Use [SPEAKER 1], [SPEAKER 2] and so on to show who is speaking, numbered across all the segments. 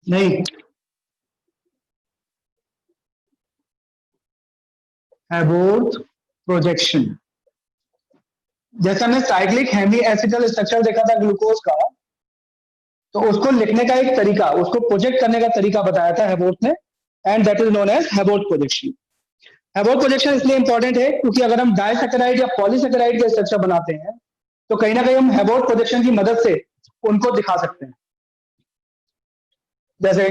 [SPEAKER 1] नहीं, हैबोर्थ प्रोजेक्शन। जैसे हमने साइक्लिक हेमी एसिटल स्ट्रक्चर देखा था ग्लूकोज का, तो उसको लिखने का एक तरीका, उसको प्रोजेक्ट करने का तरीका बताया था हैबोर्थ ने, and that is known as Haworth projection. Haworth projection इसलिए इंपॉर्टेंट है क्योंकि अगर हम डाइसैकेराइड या पॉलीसैकेराइड का स्ट्रक्चर बनाते हैं तो कहीं ना कहीं हम हैबोर्थ प्रोजेक्शन की मदद से उनको दिखा सकते हैं। जैसे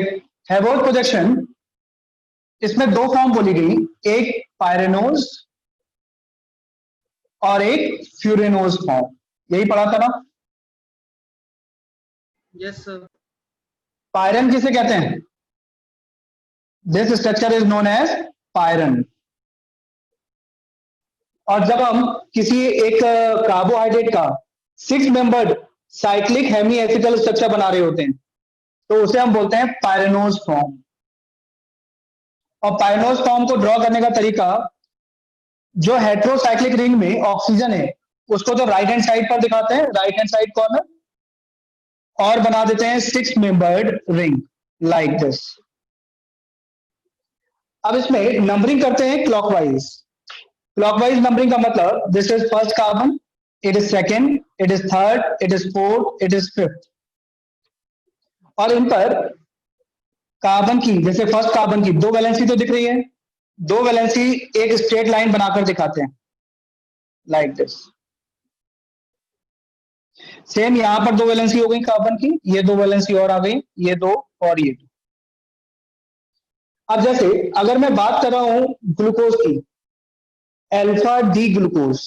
[SPEAKER 1] हैबोर्थ प्रोजेक्शन, इसमें दो फॉर्म बोली गई, एक पायरेनोज और एक फ्यूरेनोज फॉर्म। यही पढ़ा था ना?
[SPEAKER 2] Yes sir.
[SPEAKER 1] पायरन किसे कहते हैं? This structure is known as pyran. और जब हम किसी एक कार्बोहाइड्रेट का 6 membered cyclic hemi acetal structure बना रहे होते हैं तो उसे हम बोलते हैं पायरेनोज फॉर्म। और पायरेनोज फॉर्म को ड्रॉ करने का तरीका, जो हेट्रोसाइक्लिक रिंग में ऑक्सीजन है उसको तो राइट हैंड साइड पर दिखाते हैं, राइट हैंड साइड कॉर्नर, और बना देते हैं 6 मेंबर्ड रिंग लाइक दिस। अब इसमें नंबरिंग करते हैं क्लॉकवाइज। क्लॉकवाइज नंबरिंग का मतलब, this is first carbon, it is second, it is third, it is fourth, it is fifth. और इन पर कार्बन की, जैसे फर्स्ट कार्बन की दो वैलेंसी तो दिख रही है, दो वैलेंसी एक स्ट्रेट लाइन बनाकर दिखाते हैं लाइक दिस। सेम यहां पर दो वैलेंसी हो गई कार्बन की, ये दो वैलेंसी और आ गई, ये दो और ये दो। अब जैसे अगर मैं बात कर रहा हूं ग्लूकोज की, अल्फा डी ग्लूकोज,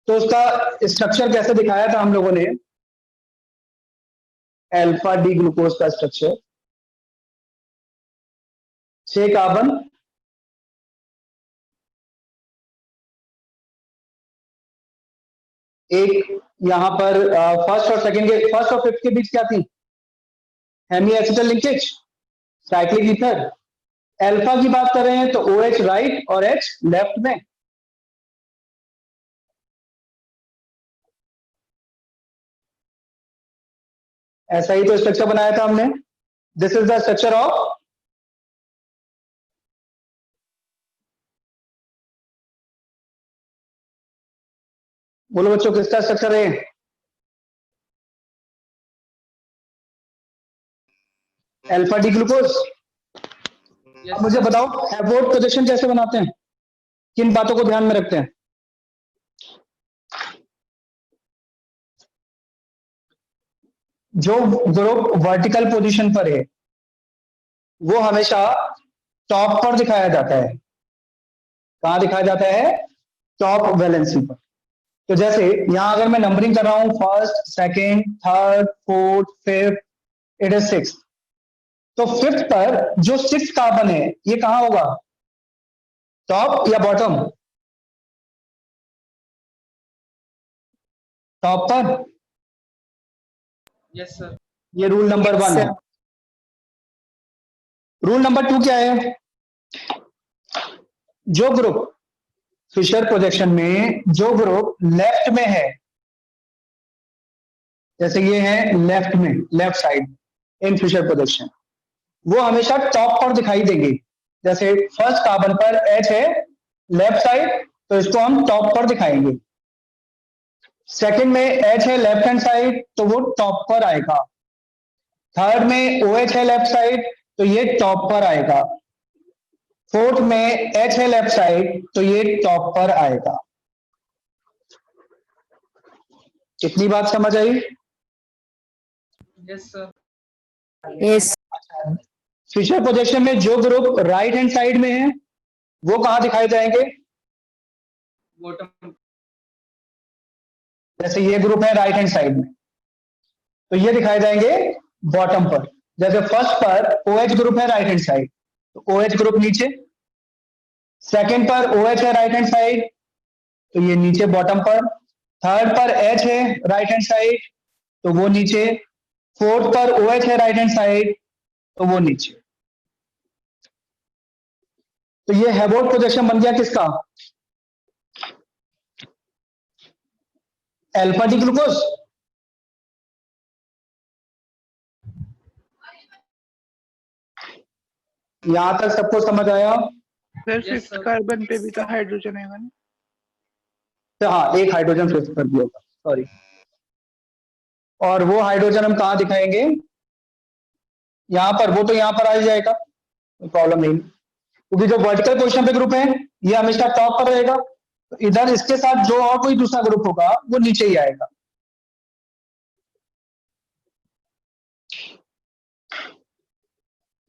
[SPEAKER 1] तो उसका स्ट्रक्चर कैसे दिखाया था हम लोगों ने? अल्फा डी ग्लूकोज का स्ट्रक्चर, 6 कार्बन, एक यहां पर फर्स्ट और सेकंड के, फर्स्ट और फिफ्थ के बीच क्या थी? Hemi acetal linkage, cyclic ether. Alpha की बात कर रहे हैं तो OH राइट और H लेफ्ट में। ऐसा ही तो स्ट्रक्चर बनाया था हमने। This is the structure of, बोलो बच्चों किसका स्ट्रक्चर है? Alpha D glucose. अब मुझे बताओ हैबोर्थ प्रोजेक्शन कैसे बनाते हैं, किन बातों को ध्यान में रखते हैं? जो ग्रुप वर्टिकल पोजीशन पर है वो हमेशा टॉप पर दिखाया जाता है। कहां दिखाया जाता है? टॉप वैलेंसी पर। तो जैसे यहां अगर मैं नंबरिंग कर रहा हूं, first, second, third, fourth, fifth, it is six, तो फिफ्थ पर जो 6 कार्बन है ये कहां होगा? टॉप या बॉटम? टॉप पर।
[SPEAKER 2] Yes sir.
[SPEAKER 1] ये रूल नंबर 1 है। रूल नंबर 2 क्या है? जो ग्रुप फिशर प्रोजेक्शन में, जो ग्रुप लेफ्ट में है, जैसे ये है लेफ्ट में, left side in Fischer projection, वो हमेशा टॉप पर दिखाई देंगे। जैसे फर्स्ट कार्बन पर H है लेफ्ट साइड, तो इसको हम टॉप पर दिखाएंगे। सेकंड में H है लेफ्ट हैंड साइड, तो वो टॉप पर आएगा। थर्ड में OH है लेफ्ट साइड, तो ये टॉप पर आएगा। फोर्थ में H है लेफ्ट साइड, तो ये टॉप पर आएगा। कितनी बात समझ आई?
[SPEAKER 2] Yes sir.
[SPEAKER 3] Yes.
[SPEAKER 1] Fisher projection में जो ग्रुप राइट हैंड साइड में है वो कहां दिखाए जाएंगे?
[SPEAKER 2] बॉटम।
[SPEAKER 1] जैसे ये ग्रुप है राइट हैंड साइड में, तो ये दिखाए जाएंगे बॉटम पर। जैसे फर्स्ट पर OH ग्रुप है राइट हैंड साइड, तो OH ग्रुप नीचे। सेकंड पर OH है राइट हैंड साइड, तो ये नीचे बॉटम पर। थर्ड पर H है राइट हैंड साइड, तो वो नीचे। फोर्थ पर OH है राइट हैंड साइड, तो वो नीचे। तो ये हैबोर्थ प्रोजेक्शन बन गया किसका? Alpha D glucose. यहाँ तक सबको समझ आया?
[SPEAKER 2] सर फिफ्थ कार्बन पे भी तो हाइड्रोजन आएगा ना?
[SPEAKER 1] तो हाँ, एक हाइड्रोजन फिफ्थ पर भी होगा, सॉरी। और वो हाइड्रोजन हम कहाँ दिखाएंगे? यहाँ पर, वो तो यहाँ पर आ ही जाएगा, प्रॉब्लम नहीं, क्योंकि जो वर्टिकल पोजीशन पे ग्रुप है ये हमेशा टॉप पर रहेगा, तो इधर इसके साथ जो और कोई दूसरा ग्रुप होगा वो नीचे ही आएगा।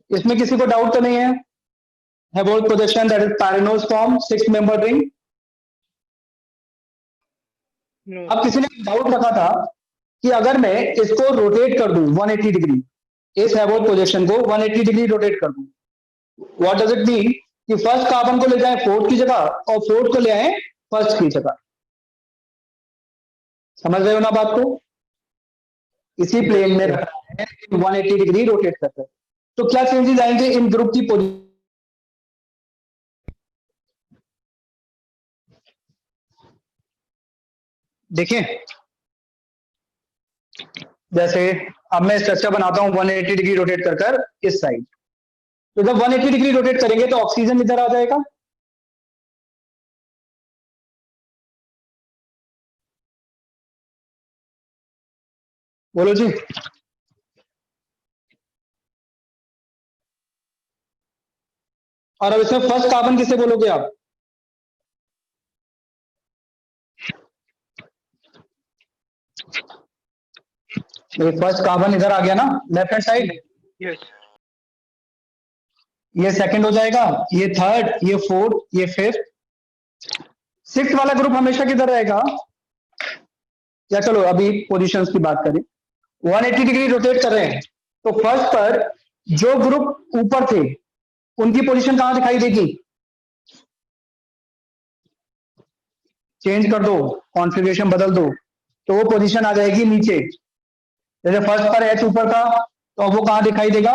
[SPEAKER 1] इसमें किसी को डाउट तो नहीं है? Herbold projection, that is Pyranose form, 6-member ring.
[SPEAKER 2] No.
[SPEAKER 1] अब किसी ने डाउट रखा था कि अगर मैं इसको रोटेट कर दूं 180 डिग्री, इस Herbold projection को 180 डिग्री रोटेट कर दूं, व्हाट डज इट मीन? कि फर्स्ट कार्बन को ले जाए फोर्थ की जगह और फोर्थ को ले आए फर्स्ट की जगह। समझ रहे हो ना बात को? इसी प्लेन में रखना है, 180 डिग्री रोटेट करते हैं। तो क्या चेंजेस आएंगे इन ग्रुप की पोजीशन? देखिए, जैसे अब मैं स्ट्रक्चर बनाता हूं 180 डिग्री रोटेट कर कर इस साइड, तो जब 180 डिग्री रोटेट करेंगे तो ऑक्सीजन इधर आ जाएगा, बोलो जी। और अब इसमें फर्स्ट कार्बन किसे बोलोगे आप? फर्स्ट कार्बन इधर आ गया ना, लेफ्ट हैंड साइड।
[SPEAKER 2] यस।
[SPEAKER 1] ये सेकंड हो जाएगा, ये थर्ड, ये फोर्थ, ये फिफ्थ। सिक्स वाला ग्रुप हमेशा किधर रहेगा? या चलो अभी पोजीशंस की बात करें, 180 डिग्री रोटेट कर रहे हैं, तो फर्स्ट पर जो ग्रुप ऊपर थे उनकी पोजीशन कहां दिखाई देगी? चेंज कर दो, कॉन्फ़िगरेशन बदल दो, तो वो पोजीशन आ जाएगी नीचे। जैसे फर्स्ट पर एच ऊपर था, तो अब वो कहां दिखाई देगा?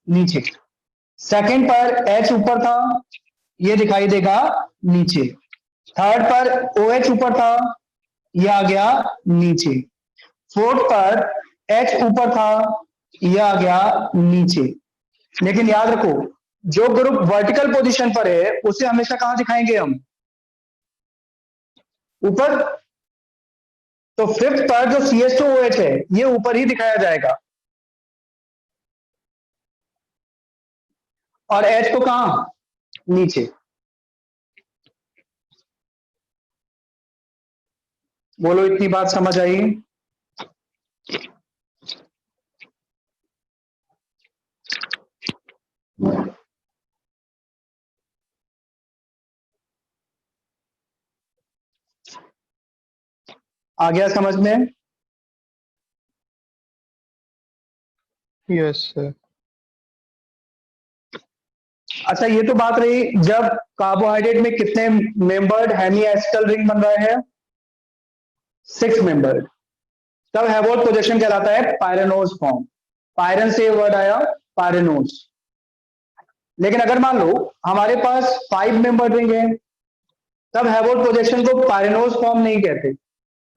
[SPEAKER 1] नीचे। सेकंड पर एच ऊपर था, ये दिखाई देगा नीचे। थर्ड पर ओ एच ऊपर था, ये आ गया नीचे। फोर्थ पर एच ऊपर था, ये आ गया नीचे। लेकिन याद रखो, जो ग्रुप वर्टिकल पोजीशन पर है उसे हमेशा कहां दिखाएंगे हम? ऊपर। तो फिफ्थ पर जो CH2OH है ये ऊपर ही दिखाया जाएगा, और H को कहां? नीचे। बोलो, इतनी बात समझ आई? आ गया समझ में?
[SPEAKER 3] Yes sir.
[SPEAKER 1] अच्छा, ये तो बात रही जब कार्बोहाइड्रेट में कितने मेंबर्ड हेमीएस्टल रिंग बन रहा है? 6 मेंबर्ड। तब हैवोल्ट प्रोजेक्शन कहलाता है पायरेनोज फॉर्म। पायरन से वर्ड आया, पायरेनोज। लेकिन अगर मान लो हमारे पास 5 मेंबर्ड रिंग है, तब हैवोल्ट प्रोजेक्शन को पायरेनोज फॉर्म नहीं कहते,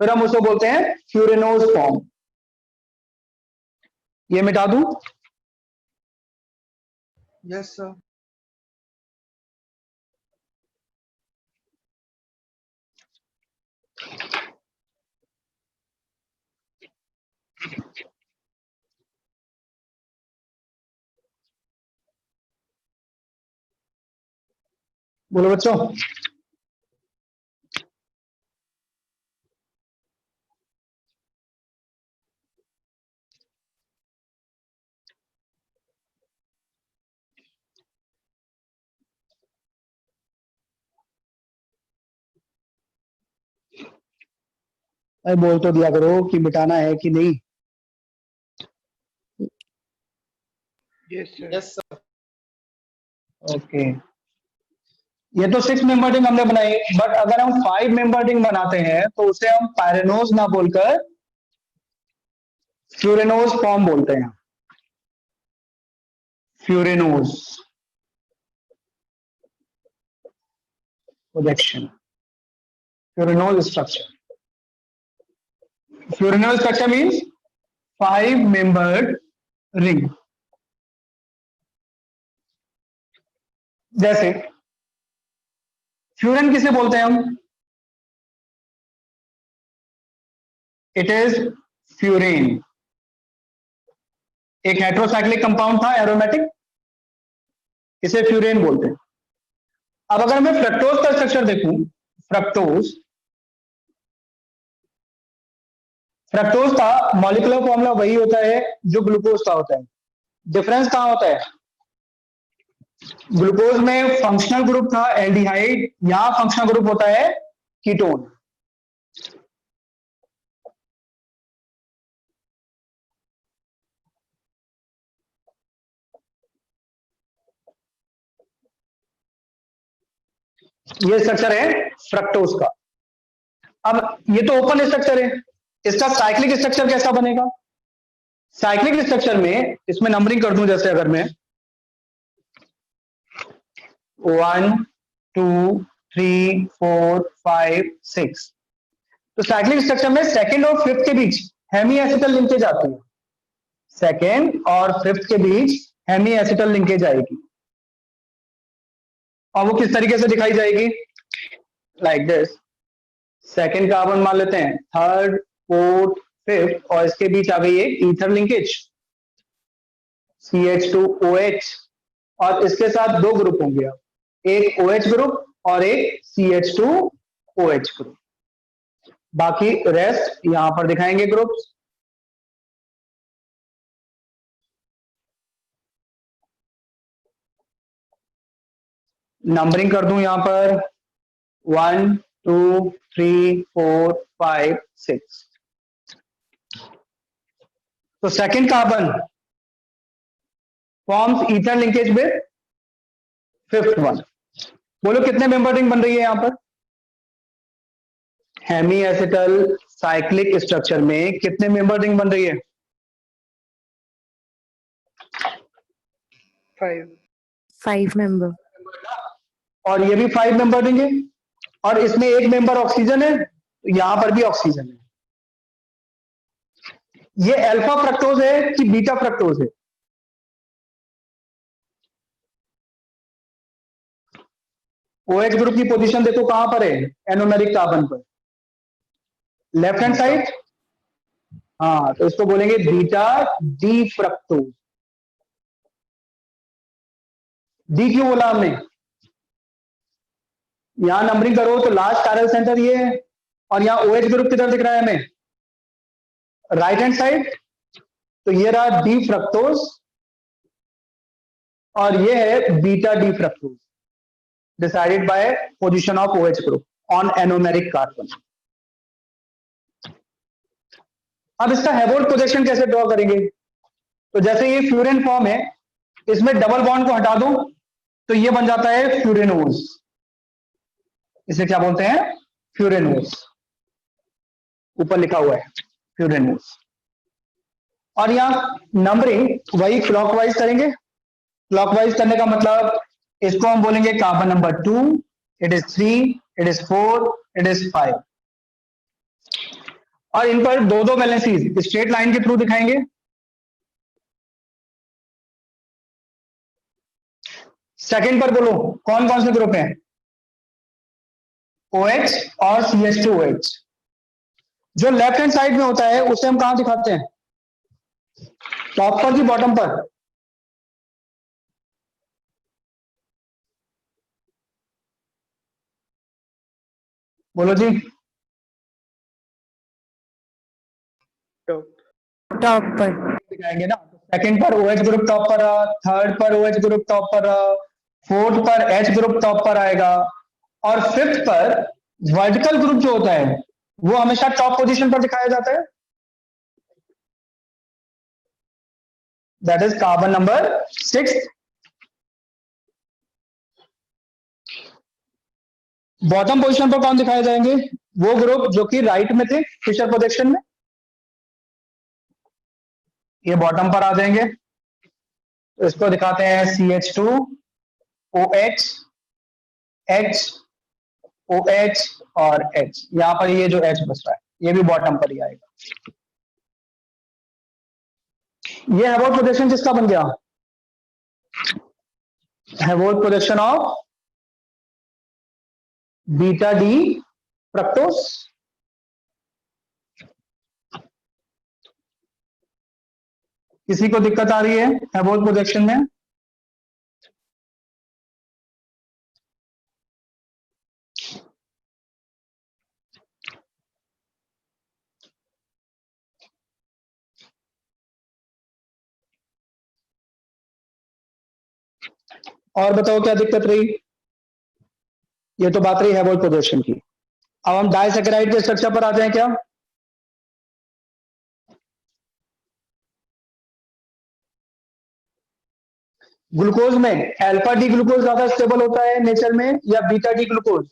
[SPEAKER 1] फिर हम उसको बोलते हैं फ्यूरेनोज फॉर्म। ये मिटा दूं?
[SPEAKER 3] Yes sir.
[SPEAKER 1] बोलो बच्चों। अरे बोल तो दिया करो कि मिटाना है कि नहीं।
[SPEAKER 2] Yes sir.
[SPEAKER 3] Yes sir.
[SPEAKER 1] Okay, ये तो 6 मेंबर रिंग हमने बनाई, बट अगर हम 5 मेंबर रिंग बनाते हैं तो उसे हम पायरेनोज ना बोलकर फ्यूरेनोज फॉर्म बोलते हैं। Furanose projection, furanose structure. Furanose structure means 5 membered ring. जैसे फ्यूरेन किसे बोलते हैं हम? इट इज फ्यूरेन, एक हेट्रोसाइक्लिक कंपाउंड था एरोमेटिक, इसे फ्यूरेन बोलते हैं। अब अगर मैं फ्रक्टोज का स्ट्रक्चर देखूं, फ्रक्टोज फ्रक्टोज का मॉलिक्यूलर फॉर्मूला वही होता है जो ग्लूकोज का होता है। डिफरेंस कहां होता है? ग्लूकोज में फंक्शनल ग्रुप था एल्डिहाइड, यहां फंक्शनल ग्रुप होता है कीटोन। ये स्ट्रक्चर है फ्रक्टोज का। अब ये तो ओपन स्ट्रक्चर है, इसका साइक्लिक स्ट्रक्चर कैसा बनेगा? साइक्लिक स्ट्रक्चर में इसमें नंबरिंग कर दूं, जैसे अगर मैं 1 2 3 4 5 6, तो साइक्लिक स्ट्रक्चर में सेकंड और फिफ्थ के बीच हेमी एसिटल लिंकेज आती है। सेकंड और फिफ्थ के बीच हेमी एसिटल लिंकेज आएगी, और वो किस तरीके से दिखाई जाएगी? Like this. सेकंड कार्बन मान लेते हैं, थर्ड फोर्थ फिफ्थ, और इसके बीच आ गई एक ईथर लिंकेज CH2OH, और इसके साथ दो ग्रुप होंगे, अब एक OH ग्रुप और एक CH2OH ग्रुप। बाकी रेस्ट यहां पर दिखाएंगे ग्रुप्स। नंबरिंग कर दूं यहां पर 1 2 3 4 5 6। तो second carbon forms ether linkage with fifth one. बोलो कितने मेंबर रिंग बन रही है यहां पर? हेमी एसिटल साइक्लिक स्ट्रक्चर में कितने मेंबर रिंग बन रही है?
[SPEAKER 2] 5
[SPEAKER 3] member.
[SPEAKER 1] और ये भी 5 मेंबर रिंग है, और इसमें एक मेंबर ऑक्सीजन है, तो यहां पर भी ऑक्सीजन है। ये अल्फा फ्रक्टोज है कि बीटा फ्रक्टोज है? OH ग्रुप की पोजीशन देखो कहां पर है एनोमेरिक कार्बन पर, लेफ्ट हैंड साइड। हाँ, तो इसको बोलेंगे बीटा डी फ्रक्टोज। डी क्यों बोला हमने? यहां नंबरिंग करो तो लास्ट कार्बन सेंटर ये है, और यहां OH ग्रुप किधर दिख रहा है हमें? Right hand side. तो ये रहा डी फ्रक्टोज, और ये है beta D fructose, decided by position of OH group on anomeric carbon. अब इसका हेवोल्ट प्रोजेक्शन कैसे ड्रॉ करेंगे? तो जैसे ये फ्यूरेन फॉर्म है, इसमें डबल बॉन्ड को हटा दो तो ये बन जाता है फ्यूरेनोज। इसे क्या बोलते हैं? फ्यूरेनोज। ऊपर लिखा हुआ है फ्यूरेनोज। और यहां नंबरिंग वही क्लॉकवाइज करेंगे। क्लॉकवाइज करने का मतलब, इसको हम बोलेंगे carbon number 2, it is 3, it is 4, it is 5, और इन पर दो दो वैलेंसीज स्ट्रेट लाइन के थ्रू दिखाएंगे। सेकंड पर बोलो कौन कौन से ग्रुप हैं? OH और CH2OH। जो लेफ्ट हैंड साइड में होता है उसे हम कहां दिखाते हैं? टॉप पर कि बॉटम पर? बोलो जी।
[SPEAKER 3] Top पर.
[SPEAKER 1] दिखाएंगे ना। सेकंड पर OH ग्रुप टॉप पर रहा, थर्ड पर OH ग्रुप टॉप पर रहा, फोर्थ पर H ग्रुप टॉप पर आएगा, और फिफ्थ पर वर्टिकल ग्रुप जो होता है वो हमेशा टॉप पोजीशन पर दिखाया जाता है, that is carbon number 6। Bottom position पर कौन दिखाए जाएंगे? वो ग्रुप जो कि राइट में थे फिशर प्रोजेक्शन में, ये बॉटम पर आ जाएंगे। तो इसको दिखाते हैं CH2OH, H, OH और H। यहां पर ये जो H बच रहा है ये भी बॉटम पर ही आएगा। ये हेवोल्ट प्रोजेक्शन किसका बन गया? Haworth production of beta D fructose. किसी को दिक्कत आ रही है हैवोल्ट प्रोडक्शन में? और बताओ क्या दिक्कत रही? ये तो बात रही हैवोल्ट प्रोडक्शन की। अब हम डाइसैकेराइड के स्ट्रक्चर पर आते हैं क्या? ग्लूकोज में अल्फा डी ग्लूकोज ज्यादा स्टेबल होता है नेचर में या बीटा डी ग्लूकोज?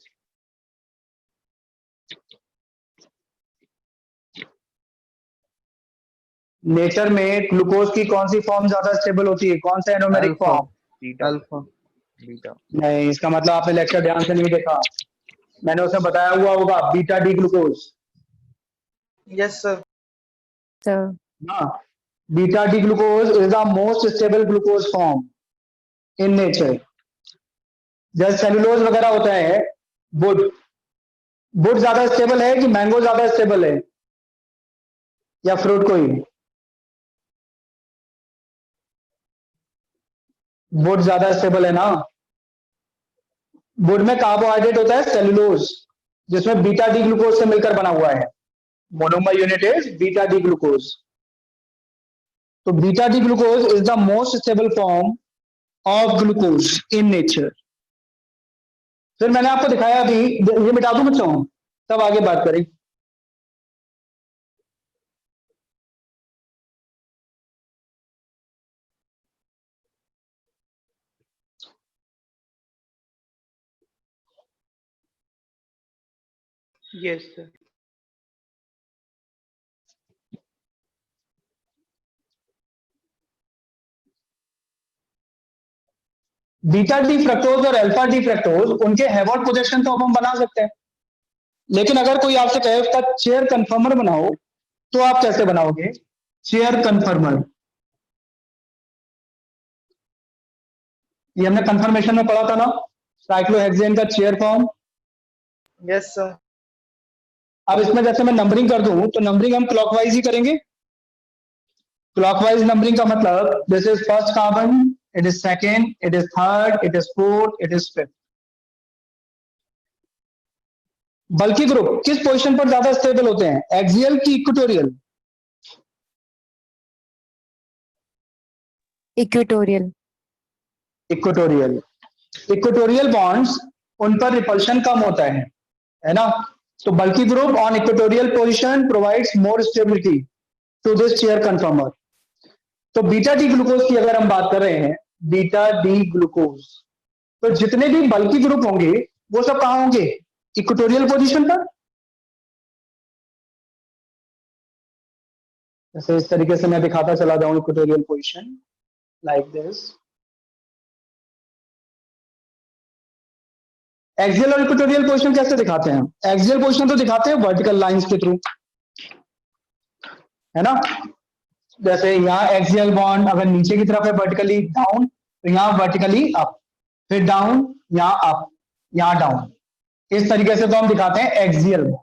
[SPEAKER 1] नेचर में ग्लूकोज की कौन सी फॉर्म ज्यादा स्टेबल होती है? कौन सा anomeric
[SPEAKER 3] alpha
[SPEAKER 1] form?
[SPEAKER 3] Beta alpha beta.
[SPEAKER 1] नहीं, इसका मतलब आपने लेक्चर ध्यान से नहीं देखा। मैंने उसे बताया हुआ होगा beta D glucose.
[SPEAKER 3] Yes sir.
[SPEAKER 1] हाँ, beta D glucose is the most stable glucose form in nature. जैसे सेलुलोज वगैरह होता है, वुड वुड ज्यादा स्टेबल है कि मैंगो ज्यादा स्टेबल है या फ्रूट कोई? वुड ज्यादा स्टेबल है ना। वुड में कार्बोहाइड्रेट होता है सेलुलोज, जिसमें बीटा डी ग्लूकोज से मिलकर बना हुआ है। Monomer unit is beta D glucose. तो beta D glucose is the most stable form of glucose in nature. फिर मैंने आपको दिखाया अभी, ये मिटा दूं बच्चों, तब आगे बात करें।
[SPEAKER 2] Yes sir.
[SPEAKER 1] Beta D fructose और अल्फा डी फ्रक्टोज, उनके हैवॉल्ट प्रोजेक्शन तो अब हम बना सकते हैं, लेकिन अगर कोई आपसे कहे उसका चेयर कन्फर्मर बनाओ, तो आप कैसे बनाओगे चेयर कन्फर्मर? ये हमने कंफर्मेशन में पढ़ा था ना, साइक्लोहेक्सेन का चेयर फॉर्म।
[SPEAKER 3] Yes sir.
[SPEAKER 1] अब इसमें जैसे मैं नंबरिंग कर दूं, तो नंबरिंग हम क्लॉकवाइज ही करेंगे। क्लॉकवाइज नंबरिंग का मतलब, this is first carbon, it is second, it is third, it is fourth, it is fifth. Bulky group किस पोजीशन पर ज्यादा स्टेबल होते हैं, एक्सियल की equatorial?
[SPEAKER 4] Equatorial.
[SPEAKER 1] Equatorial. Equatorial bonds, उन पर रिपल्शन कम होता है ना। तो bulky group on equatorial position provides more stability to this chair conformer. तो बीटा डी ग्लूकोज की अगर हम बात कर रहे हैं, बीटा डी ग्लूकोज, तो जितने भी बल्कि ग्रुप होंगे वो सब कहां होंगे? इक्वेटोरियल पोजीशन पर। जैसे इस तरीके से मैं दिखाता चला जाऊं equatorial position, like this. Axial और इक्वेटोरियल पोजीशन कैसे दिखाते हैं? एक्सियल पोजीशन तो दिखाते हैं वर्टिकल लाइंस के थ्रू, है ना। जैसे यहाँ एक्सियल बॉन्ड अगर नीचे की तरफ है वर्टिकली डाउन, तो यहाँ वर्टिकली अप, फिर डाउन, यहाँ अप, यहाँ डाउन। इस तरीके से तो हम दिखाते हैं एक्सियल बॉन्ड।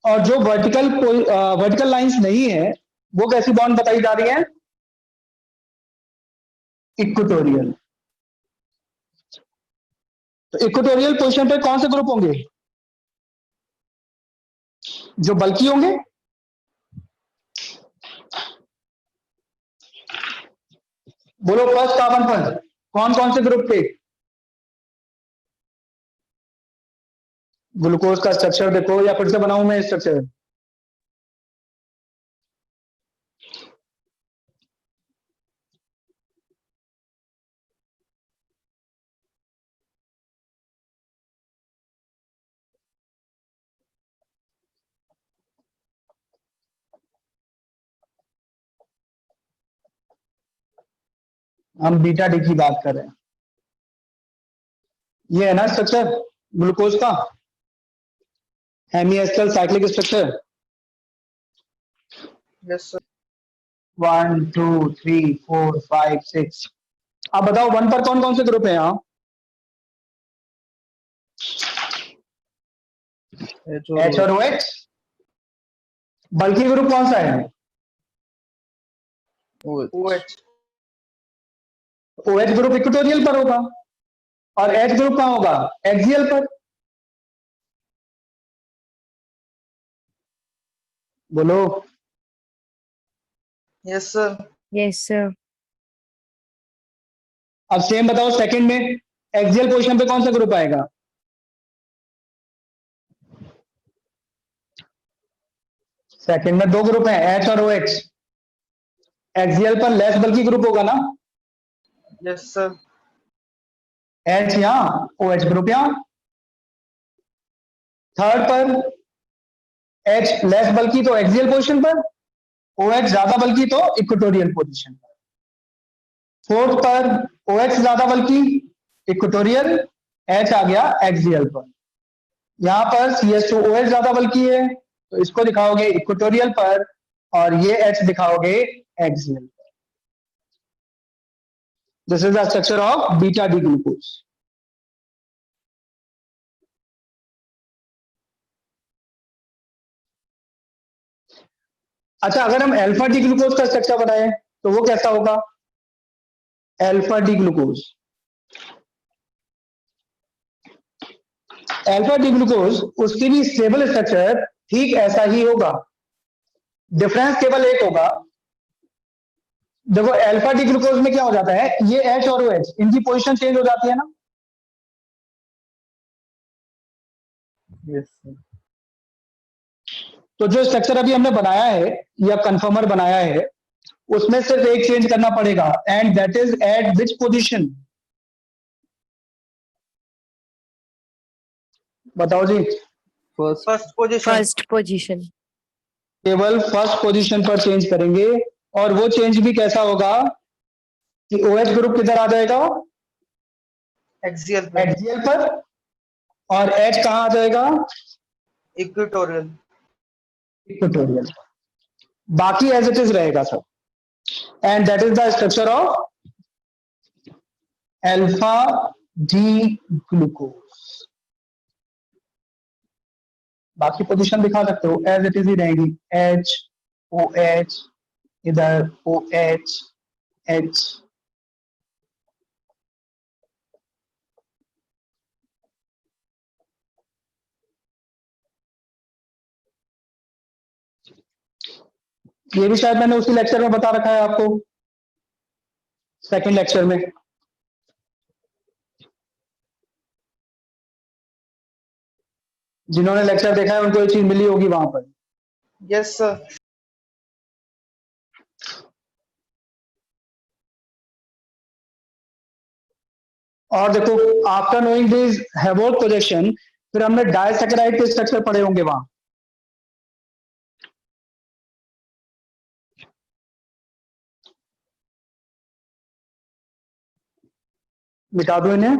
[SPEAKER 1] और जो वर्टिकल लाइंस नहीं है, वो कैसी बॉन्ड बताई जा रही है? इक्वेटोरियल। तो इक्वेटोरियल पोजीशन पे कौन से ग्रुप होंगे? जो बल्कि होंगे। बोलो फर्स्ट कार्बन पर कौन कौन से ग्रुप थे? ग्लूकोज का स्ट्रक्चर देखो, या फिर से बनाऊं मैं स्ट्रक्चर? हम बीटा डी की बात कर रहे हैं। ये है ना स्ट्रक्चर ग्लूकोज का, हेमीएस्टल साइक्लिक स्ट्रक्चर।
[SPEAKER 3] Yes sir.
[SPEAKER 1] 1 2 3 4 5 6। अब बताओ 1 पर कौन कौन से ग्रुप है यहाँ? H और OH। बल्कि ग्रुप कौन सा है?
[SPEAKER 3] OH।
[SPEAKER 1] OH ग्रुप इक्वेटोरियल पर होगा और H ग्रुप कहाँ होगा? एक्सियल पर। बोलो।
[SPEAKER 3] Yes sir।
[SPEAKER 4] Yes, sir.
[SPEAKER 1] अब सेम बताओ सेकंड में एक्सियल पोजीशन पे कौन सा ग्रुप आएगा? सेकंड में 2 ग्रुप हैं, H और OH। एक्सियल पर लेस बल्कि ग्रुप होगा ना?
[SPEAKER 3] Yes sir।
[SPEAKER 1] H यहाँ, OH ग्रुप यहाँ। थर्ड पर H लेस बल्कि तो एक्सियल पोजीशन पर, OH ज्यादा बल्कि तो इक्वेटोरियल पोजीशन पर। फोर्थ पर OH ज्यादा बल्कि इक्वेटोरियल, H आ गया एक्सियल पर। यहाँ पर CH2OH ज्यादा बल्कि है तो इसको दिखाओगे इक्वेटोरियल पर और ये H दिखाओगे एक्सियल पर। This is the structure of beta D glucose. अच्छा, अगर हम अल्फा डी ग्लूकोज का स्ट्रक्चर बनाए तो वो कैसा होगा? Alpha D glucose, alpha D glucose उसकी भी स्टेबल स्ट्रक्चर ठीक ऐसा ही होगा। डिफरेंस केवल एक होगा, देखो अल्फा डी ग्लूकोज में क्या हो जाता है, ये H और OH इनकी पोजीशन चेंज हो जाती है ना।
[SPEAKER 3] Yes sir।
[SPEAKER 1] तो जो स्ट्रक्चर अभी हमने बनाया है या कन्फर्मर बनाया है उसमें सिर्फ एक चेंज करना पड़ेगा and that is eight which position? बताओ जी।
[SPEAKER 3] First position।
[SPEAKER 4] First position.
[SPEAKER 1] केवल फर्स्ट पोजीशन पर चेंज करेंगे और वो चेंज भी कैसा होगा कि OH ग्रुप किधर आ जाएगा?
[SPEAKER 3] Axial पे।
[SPEAKER 1] एक्सियल पर और H कहां आ जाएगा?
[SPEAKER 3] Equatorial।
[SPEAKER 1] इक्वेटोरियल। बाकी एज इट इज रहेगा सब and that is the structure of alpha D glucose. बाकी पोजीशन दिखा सकते हो एज इट इज ही रहेगी, H OH इधर OH H। ये भी शायद मैंने उसी लेक्चर में बता रखा है आपको, सेकंड लेक्चर में। जिन्होंने लेक्चर देखा है उनको ये चीज मिली होगी वहां पर।
[SPEAKER 3] Yes sir।
[SPEAKER 1] और देखो आफ्टर नोइंग दिस हैवोल्ट प्रोजेक्शन फिर हमने डाइसैकेराइड के स्ट्रक्चर पढ़े होंगे वहां। मिटा दो इन्हें।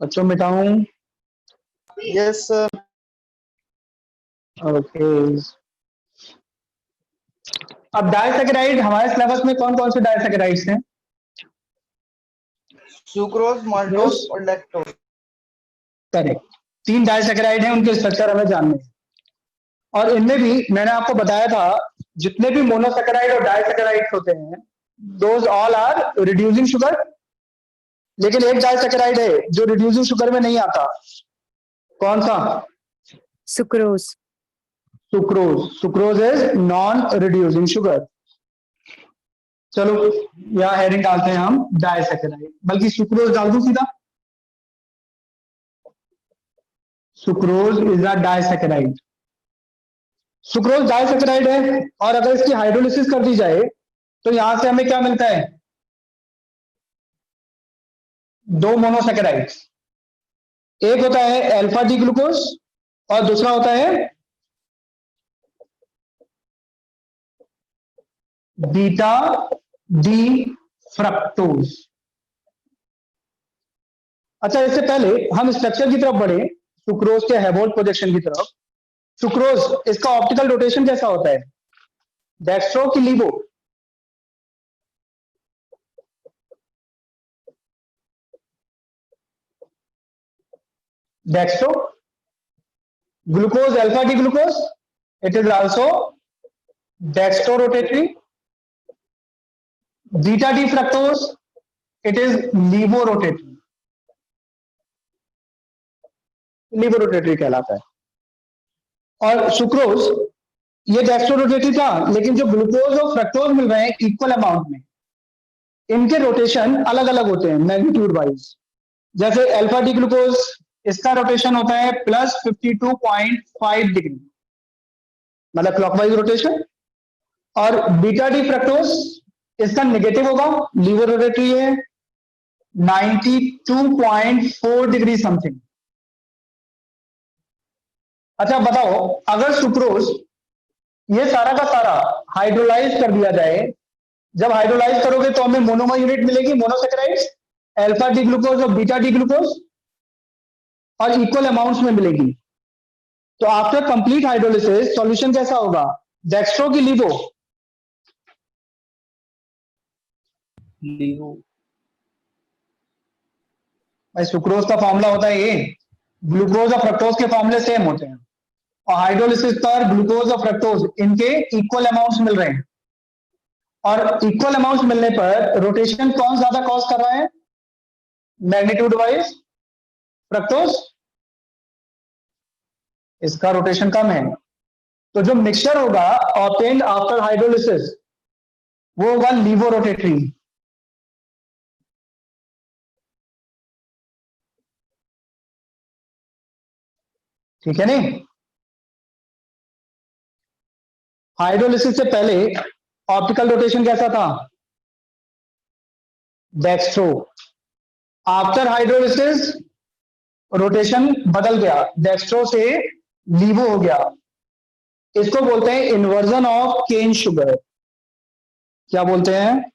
[SPEAKER 1] बच्चों मिटाऊं?
[SPEAKER 3] Yes sir।
[SPEAKER 1] ओके। अब डाइसैकेराइड हमारे सिलेबस में कौन कौन से डाइसैकेराइड्स हैं?
[SPEAKER 3] Sucrose, maltose और lactose।
[SPEAKER 1] करेक्ट। 3 डाइसैकेराइड हैं, उनके स्ट्रक्चर हमें जानने हैं। और इनमें भी मैंने आपको बताया था जितने भी मोनोसैकेराइड और डाइसैकेराइड्स होते हैं those all are reducing sugar, लेकिन एक डाइसैकेराइड है जो रिड्यूसिंग शुगर में नहीं आता। कौन सा?
[SPEAKER 4] Sucrose.
[SPEAKER 1] Sucrose. Sucrose is non reducing sugar. चलो यहाँ हेडिंग डालते हैं हम डाइसैकेराइड, बल्कि सुक्रोज डाल दूं सीधा। Sucrose is a disaccharide. Sucrose disaccharide है, और अगर इसकी हाइड्रोलिसिस कर दी जाए तो यहां से हमें क्या मिलता है? दो मोनोसैकेराइड्स, एक होता है अल्फा डी ग्लूकोज और दूसरा होता है बीटा डी फ्रक्टोज। अच्छा, इससे पहले हम स्ट्रक्चर की तरफ बढ़े, सुक्रोज के हेबोल्ट प्रोजेक्शन की तरफ। सुक्रोज, इसका ऑप्टिकल रोटेशन कैसा होता है? डेक्स्ट्रो की levo? Dextro. Glucose alpha D glucose, it is also dextro rotatory. Beta D fructose, it is levo rotatory. Levo rotatory कहलाता है। और सुक्रोज ये डेक्स्ट्रो रोटेटरी था, लेकिन जो ग्लूकोज और फ्रक्टोज मिल रहे हैं इक्वल अमाउंट में, इनके रोटेशन अलग अलग होते हैं मैग्नीट्यूड वाइज। जैसे अल्फा डी ग्लूकोज, इसका रोटेशन होता है +52.5 डिग्री, मतलब क्लॉकवाइज रोटेशन। और बीटा डी फ्रक्टोज, इसका नेगेटिव होगा, लीवर रोटेटरी है, 92.4 डिग्री समथिंग। अच्छा बताओ, अगर सुक्रोज ये सारा का सारा हाइड्रोलाइज कर दिया जाए, जब हाइड्रोलाइज करोगे तो हमें मोनोमर यूनिट मिलेगी, मोनोसेकेराइड्स, अल्फा डी ग्लूकोज और बीटा डी ग्लूकोज, और इक्वल अमाउंट्स में मिलेगी। तो आफ्टर कंप्लीट हाइड्रोलिसिस सॉल्यूशन कैसा होगा? डेक्स्ट्रो की लीवो?
[SPEAKER 3] लीवो।
[SPEAKER 1] भाई सुक्रोज का फॉर्मूला होता है ये, ग्लूकोज और फ्रक्टोज के फॉर्मूले सेम होते हैं, और हाइड्रोलिसिस पर ग्लूकोज और फ्रक्टोज इनके इक्वल अमाउंट्स मिल रहे हैं, और इक्वल अमाउंट्स मिलने पर रोटेशन कौन ज्यादा कॉज कर रहा है मैग्नीट्यूड वाइज? फ्रक्टोज, इसका रोटेशन कम है। तो जो मिक्सचर होगा ऑब्टेन्ड आफ्टर हाइड्रोलिसिस वो होगा लीवो रोटेटरी। ठीक है नहीं? हाइड्रोलिसिस से पहले ऑप्टिकल रोटेशन कैसा था? डेक्स्ट्रो। आफ्टर हाइड्रोलिसिस रोटेशन बदल गया, डेक्स्ट्रो से लीवो हो गया। इसको बोलते हैं इन्वर्जन ऑफ केन शुगर। क्या बोलते हैं?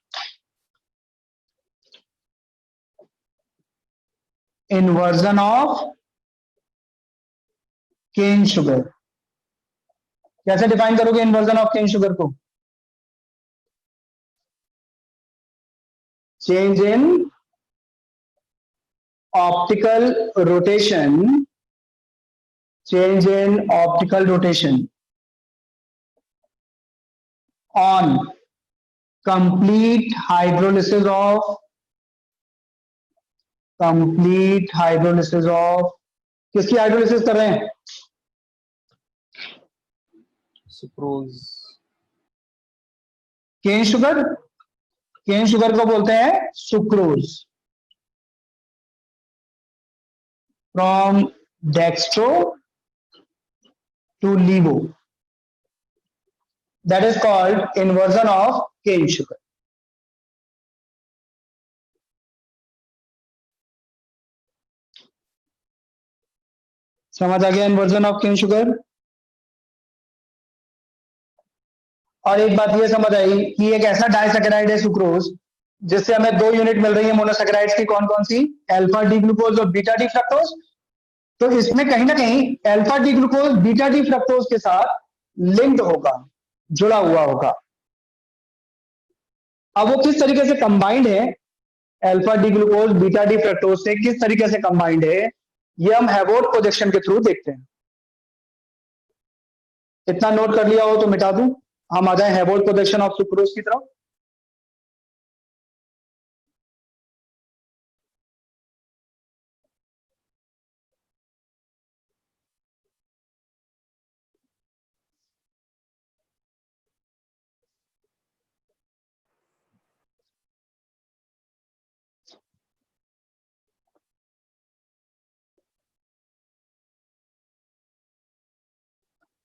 [SPEAKER 1] Inversion of cane sugar. कैसे डिफाइन करोगे इन्वर्जन ऑफ केन शुगर को? Change in optical rotation, change in optical rotation on complete hydrolysis of किसकी हाइड्रोलिसिस कर रहे हैं?
[SPEAKER 3] Sucrose.
[SPEAKER 1] Cane sugar. Cane sugar को बोलते हैं sucrose. From dextro to levo, that is called inversion of cane sugar. समझ आ गया इन्वर्जन ऑफ केन शुगर? और एक बात ये समझ आई कि एक ऐसा डाइसैकेराइड है सुक्रोज जिससे हमें दो यूनिट मिल रही है मोनोसैकेराइड्स की, कौन कौन सी? अल्फा डी ग्लूकोज और बीटा डी फ्रक्टोज। तो इसमें कहीं ना कहीं alpha D glucose beta D fructose के साथ लिंक्ड होगा, जुड़ा हुआ होगा। अब वो किस तरीके से कंबाइंड है, alpha D glucose beta D fructose से किस तरीके से कंबाइंड है, ये हम हेबोट प्रोजेक्शन के थ्रू देखते हैं। इतना नोट कर लिया हो तो मिटा दूं, हम आ जाए हेबोट प्रोजेक्शन ऑफ सुक्रोज की तरफ।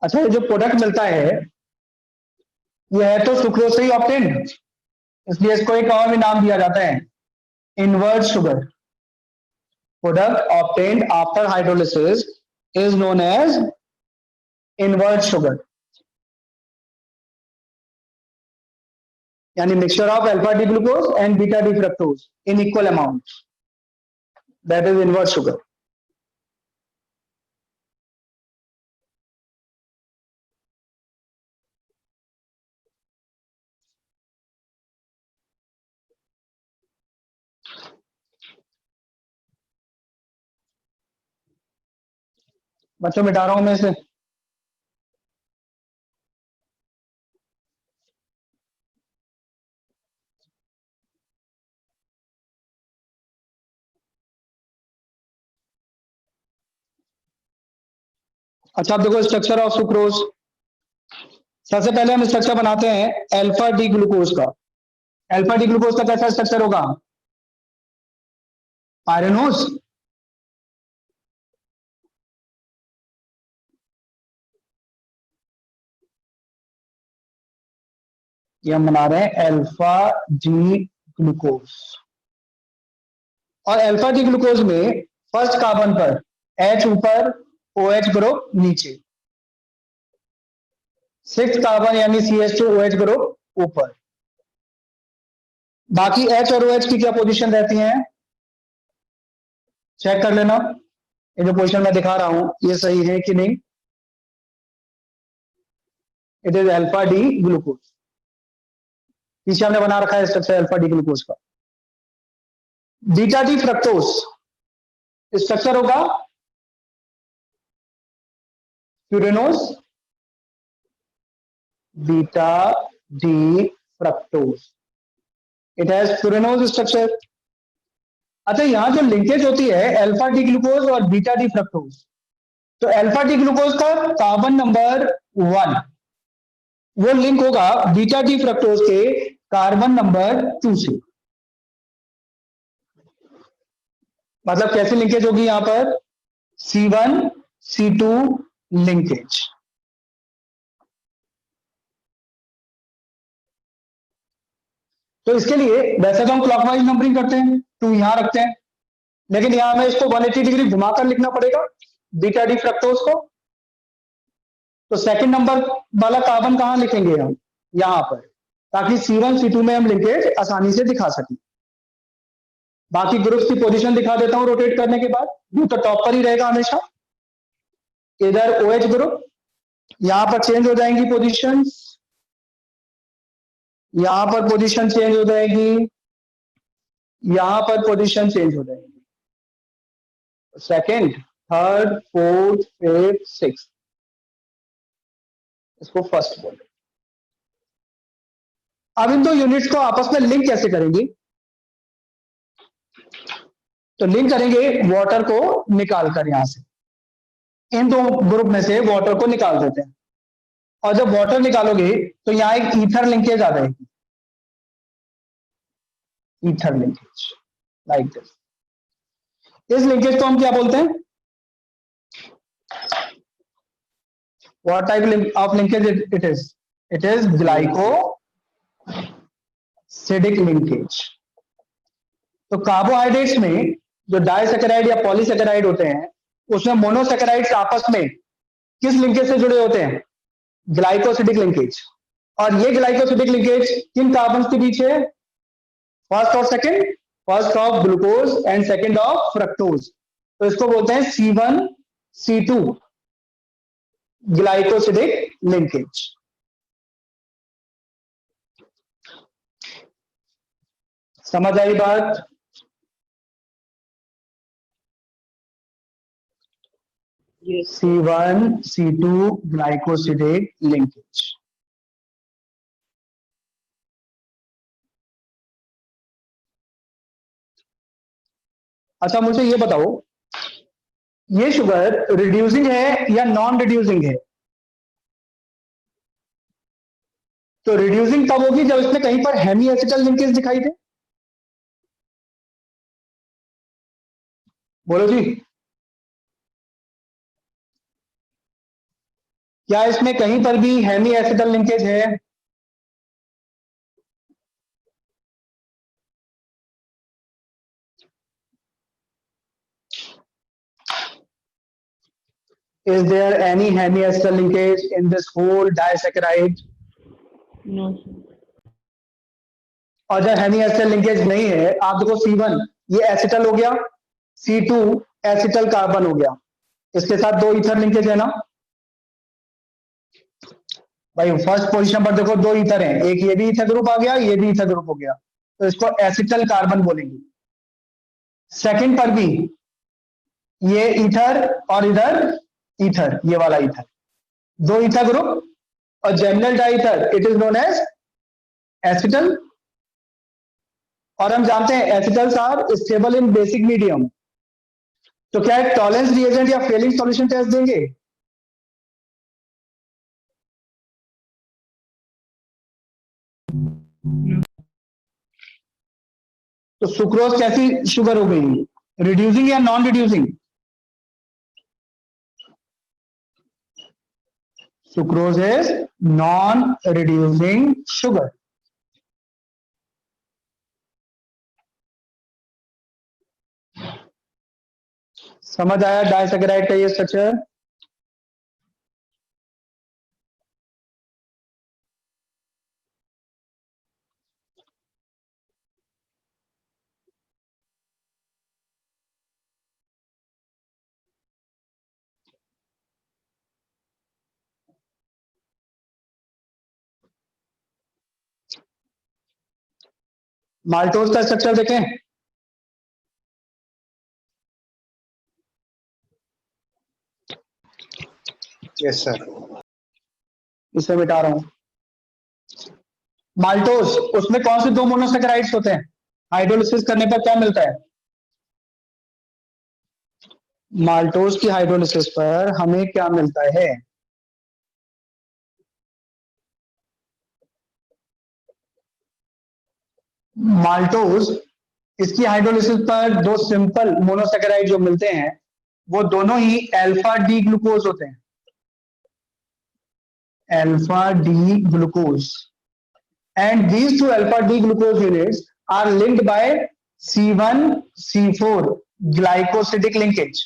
[SPEAKER 1] अच्छा, ये जो प्रोडक्ट मिलता है ये है तो सुक्रोज से ही ऑब्टेन, इसलिए इसको एक और भी नाम दिया जाता है, invert sugar. Product obtained after hydrolysis is known as invert sugar, यानी mixture of alpha D glucose and beta D fructose in equal amount, that is invert sugar. बच्चों मिटा रहा हूं मैं इसे। अच्छा, आप देखो स्ट्रक्चर ऑफ सुक्रोज। सबसे पहले हम स्ट्रक्चर बनाते हैं अल्फा डी ग्लूकोज का। अल्फा डी ग्लूकोज का कैसा स्ट्रक्चर होगा? पायरेनोज। ये हम बना रहे हैं अल्फा डी ग्लूकोज, और अल्फा डी ग्लूकोज में फर्स्ट कार्बन पर H ऊपर, OH ग्रुप नीचे, सिक्स कार्बन यानी CH2 OH ग्रुप ऊपर। बाकी H और OH की क्या पोजीशन रहती है? चेक कर लेना, ये जो पोजीशन मैं दिखा रहा हूं ये सही है कि नहीं। It is alpha D glucose. पीछे हमने बना रखा है स्ट्रक्चर अल्फा डी ग्लूकोज का। बीटा डी फ्रक्टोज स्ट्रक्चर होगा furanose, beta D fructose, it has furanose structure. अच्छा, यहां जो लिंकेज होती है अल्फा डी ग्लूकोज और बीटा डी फ्रक्टोज, तो अल्फा डी ग्लूकोज का कार्बन नंबर 1 वो लिंक होगा बीटा डी फ्रक्टोज के कार्बन नंबर 2 से। मतलब कैसी लिंकेज होगी यहां पर? C1C2 linkage. तो इसके लिए वैसे तो हम क्लॉकवाइज नंबरिंग करते हैं, 2 यहां रखते हैं, लेकिन यहां हमें इसको 180 डिग्री घुमाकर लिखना पड़ेगा बीटा डी फ्रक्टोज को। तो सेकंड नंबर वाला कार्बन कहां लिखेंगे हम? यहां पर, ताकि C1C2 में हम लिंकेज आसानी से दिखा सकें। बाकी ग्रुप्स की पोजीशन दिखा देता हूं रोटेट करने के बाद। ये तो टॉप पर ही रहेगा हमेशा। इधर OH ग्रुप, यहां पर चेंज हो जाएंगी पोजीशंस, यहां पर पोजीशन चेंज हो जाएगी, यहां पर पोजीशन चेंज हो जाएगी। Second, third, fourth, fifth, sixth, इसको फर्स्ट बोले। अब इन दो यूनिट्स को आपस में लिंक कैसे करेंगे? तो लिंक करेंगे वाटर को निकालकर, यहां से इन दो ग्रुप में से वाटर को निकाल देते हैं, और जब वाटर निकालोगे तो यहां एक ईथर लिंकेज आ जाएगी, ईथर लिंकेज लाइक दिस। इस लिंकेज को हम क्या बोलते हैं? What type of linkage it is? It is glycosidic linkage. तो कार्बोहाइड्रेट्स में जो डाइसैकेराइड या पॉलीसैकेराइड होते हैं, उसमें मोनोसैकेराइड्स आपस में किस लिंकेज से जुड़े होते हैं? Glycosidic linkage. और ये ग्लाइकोसिडिक लिंकेज किन कार्बन के बीच है? फर्स्ट और second, first of glucose and second of fructose. तो इसको बोलते हैं C1C2 ग्लाइकोसिडिक लिंकेज। समझ आई बात? C1C2 glycosidic linkage. अच्छा, मुझे ये बताओ, ये शुगर रिड्यूसिंग है या नॉन रिड्यूसिंग है? तो रिड्यूसिंग तब होगी जब इसमें कहीं पर हेमी एसिटल लिंकेज दिखाई दे। बोलो जी। क्या इसमें कहीं पर भी हेमी एसिटल लिंकेज है? Is there any hemiacetal linkage in this whole disaccharide?
[SPEAKER 2] No, sir.
[SPEAKER 1] और जब हेमिएसिटल लिंकेज नहीं है, आप देखो C1 ये एसिटल हो गया, C2 एसिटल कार्बन हो गया, इसके साथ 2 ईथर लिंकेज है ना भाई। फर्स्ट पोजीशन पर देखो 2 ईथर हैं, एक ये भी ईथर ग्रुप आ गया, ये भी ईथर ग्रुप हो गया, तो इसको एसिटल कार्बन बोलेंगे। सेकंड पर भी ये ईथर और इधर ईथर, ये वाला ईथर, 2 ईथर ग्रुप और geminal diether, it is known as acetal. और हम जानते हैं acetals are stable in basic medium. तो क्या है, टॉलेंस रिएजेंट या फेलिंग सॉल्यूशन टेस्ट देंगे? तो सुक्रोज कैसी शुगर हो गई, रिड्यूसिंग या non reducing? Sucrose is non reducing sugar. समझ आया डाइसैकेराइड का ये स्ट्रक्चर? माल्टोज का स्ट्रक्चर देखें।
[SPEAKER 3] Yes sir.
[SPEAKER 1] इसे मिटा रहा हूं। माल्टोज, उसमें कौन से 2 मोनोसेकेराइड्स होते हैं? हाइड्रोलिसिस करने पर क्या मिलता है? माल्टोज की हाइड्रोलिसिस पर हमें क्या मिलता है? माल्टोज, इसकी हाइड्रोलिसिस पर 2 सिंपल मोनोसेकेराइड जो मिलते हैं वो दोनों ही अल्फा डी ग्लूकोज होते हैं, alpha D glucose. And these 2 alpha D glucose units are linked by C1C4 glycosidic linkage.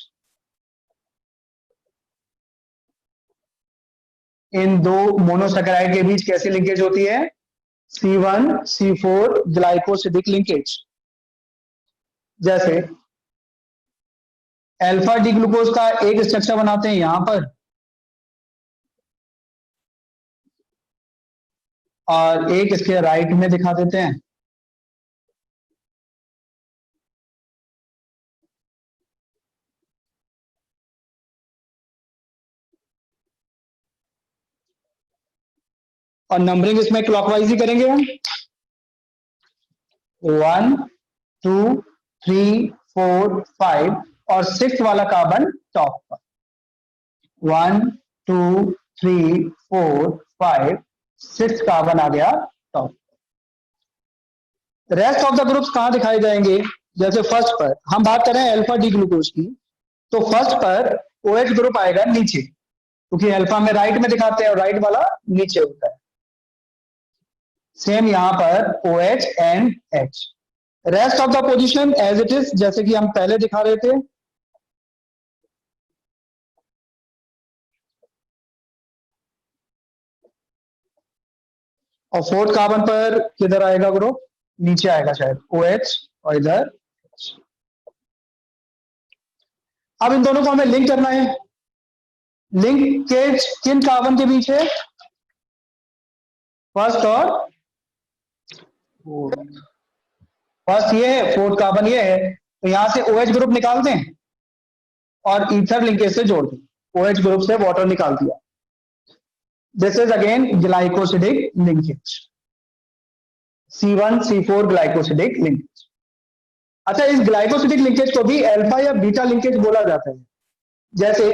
[SPEAKER 1] इन 2 मोनोसेकेराइड के बीच कैसी लिंकेज होती है? C1C4 glycosidic linkage. जैसे अल्फा डी ग्लूकोज का एक स्ट्रक्चर बनाते हैं यहां पर, और एक इसके राइट में दिखा देते हैं। और नंबरिंग इसमें क्लॉकवाइज ही करेंगे हम, 1 2 3 4 5 और 6 वाला कार्बन टॉप पर। 1 2 3 4 5 6 कार्बन आ गया top. Rest of the groups कहां दिखाए जाएंगे? जैसे फर्स्ट पर हम बात करें अल्फा डी ग्लूकोज की, तो फर्स्ट पर OH ग्रुप आएगा नीचे, क्योंकि अल्फा में राइट में दिखाते हैं और राइट वाला नीचे होता है। सेम यहां पर OH and H। Rest of the position as it is, जैसे कि हम पहले दिखा रहे थे। और 4th कार्बन पर किधर आएगा ग्रुप? नीचे आएगा शायद, OH और इधर H। अब इन दोनों को हमें लिंक करना है। लिंकेज किन कार्बन के बीच है? फर्स्ट और फर्स्ट ये है, 4th कार्बन ये है, तो यहां से OH ग्रुप निकाल दें और ईथर लिंकेज से जोड़ दें। OH ग्रुप से वाटर निकाल दिया। This is again glycosidic linkage, C1C4 glycosidic linkage. अच्छा, इस ग्लाइकोसिडिक लिंकेज को भी अल्फा या बीटा लिंकेज बोला जाता है। जैसे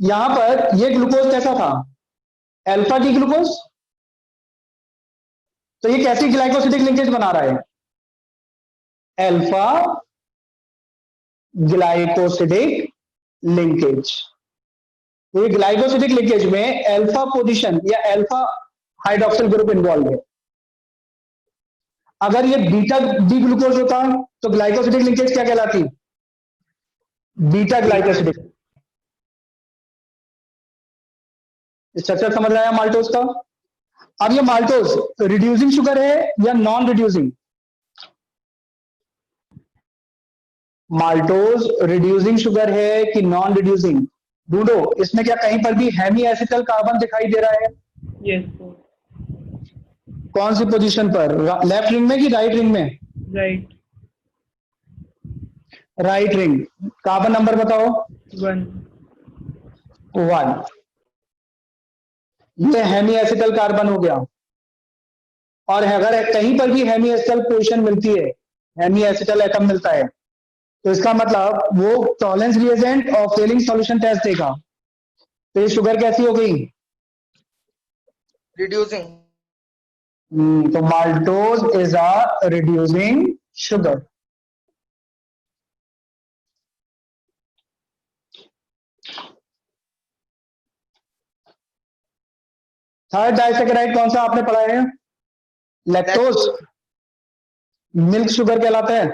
[SPEAKER 1] यहां पर ये ग्लूकोज कैसा था? Alpha D glucose. तो ये कैसी ग्लाइकोसिडिक लिंकेज बना रहा है? Alpha glycosidic linkage. तो ये ग्लाइकोसिडिक लिंकेज में अल्फा पोजीशन या अल्फा हाइड्रोक्सिल ग्रुप इन्वॉल्व है। अगर ये बीटा डी ग्लूकोज होता तो ग्लाइकोसिडिक लिंकेज क्या कहलाती? Beta glycosidic. स्ट्रक्चर समझ आया माल्टोज का? अब ये माल्टोज रिड्यूसिंग शुगर है या non reducing? Maltose reducing sugar है कि नॉन रिड्यूसिंग? ढूंढो, इसमें क्या कहीं पर भी हेमी एसिटल कार्बन दिखाई दे रहा है?
[SPEAKER 2] यस सर,
[SPEAKER 1] कौन सी पोजीशन पर, लेफ्ट रिंग में कि राइट रिंग में?
[SPEAKER 2] Right,
[SPEAKER 1] right ring. Carbon number बताओ।
[SPEAKER 2] 1,
[SPEAKER 1] 1। ये हेमी एसिटल कार्बन हो गया। और अगर कहीं पर भी हेमी एसिटल पोजीशन मिलती है, हेमी एसिटल एटम मिलता है, तो इसका मतलब वो टॉलेंस रिएजेंट और फेलिंग सॉल्यूशन टेस्ट देगा। तो ये शुगर कैसी हो गई?
[SPEAKER 5] रिड्यूसिंग।
[SPEAKER 1] तो maltose is a reducing sugar. Third disaccharide कौन सा आपने पढ़ा है? लैक्टोज। मिल्क शुगर कहलाता है।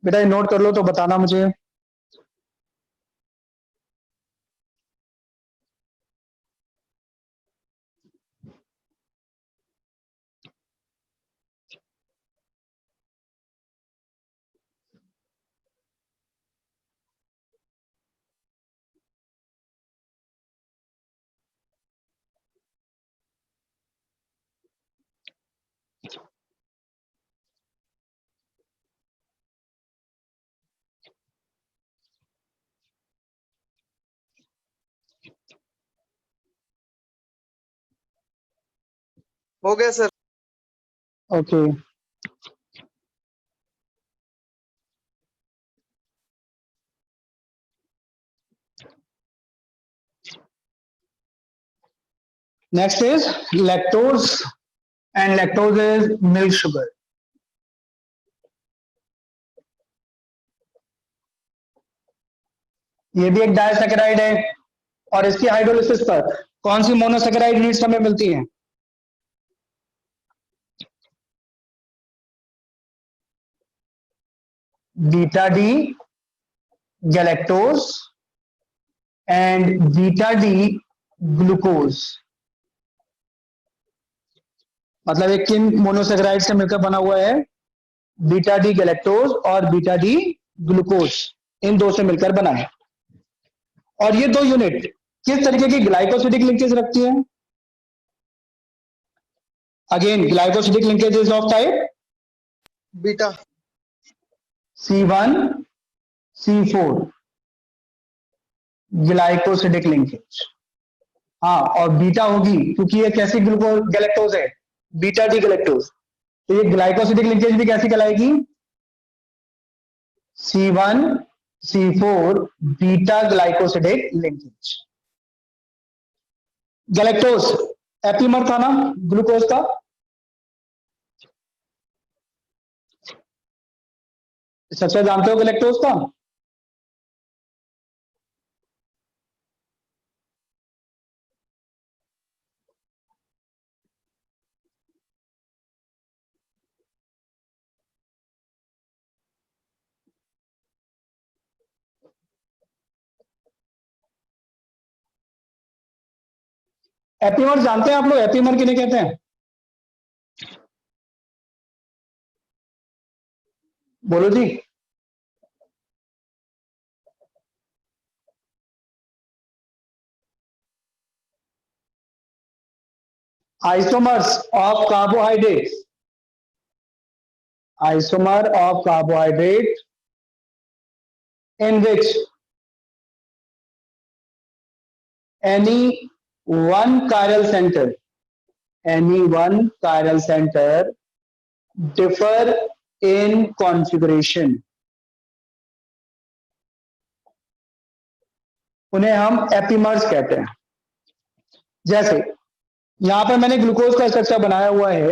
[SPEAKER 1] बेटा ये नोट कर लो तो बताना मुझे।
[SPEAKER 5] हो गया sir.
[SPEAKER 1] Okay. Next is lactose and lactose is milk sugar. ये भी एक डायसैकेराइड है और इसकी हाइड्रोलिसिस पर कौन सी मोनोसैकेराइड यूनिट्स हमें मिलती हैं? Beta D galactose and beta D glucose. मतलब एक किन मोनोसैकेराइड से मिलकर बना हुआ है? बीटा डी गैलेक्टोज और बीटा डी ग्लूकोज, इन दो से मिलकर बना है। और ये दो यूनिट किस तरीके की ग्लाइकोसिडिक लिंकेज रखती है? Again glycosidic linkage of type
[SPEAKER 5] beta.
[SPEAKER 1] C1 C4 glycosidic linkage. हाँ, और बीटा होगी क्योंकि ये कैसी ग्लूकोज गैलेक्टोज है? Beta D galactose. तो ये ग्लाइकोसिडिक लिंकेज भी कैसी कहलाएगी? C1 C4 beta glycosidic linkage. Galactose epimer था ना ग्लूकोज का? स्ट्रक्चर जानते हो गैलेक्टोज का? एपीमर जानते हैं आप लोग? एपीमर किन्हें कहते हैं? बोलो जी। isomers of carbohydrates, isomer of carbohydrate in which any one chiral center differ in configuration, उन्हें हम एपीमर्स कहते हैं। जैसे यहां पर मैंने ग्लूकोज का स्ट्रक्चर बनाया हुआ है,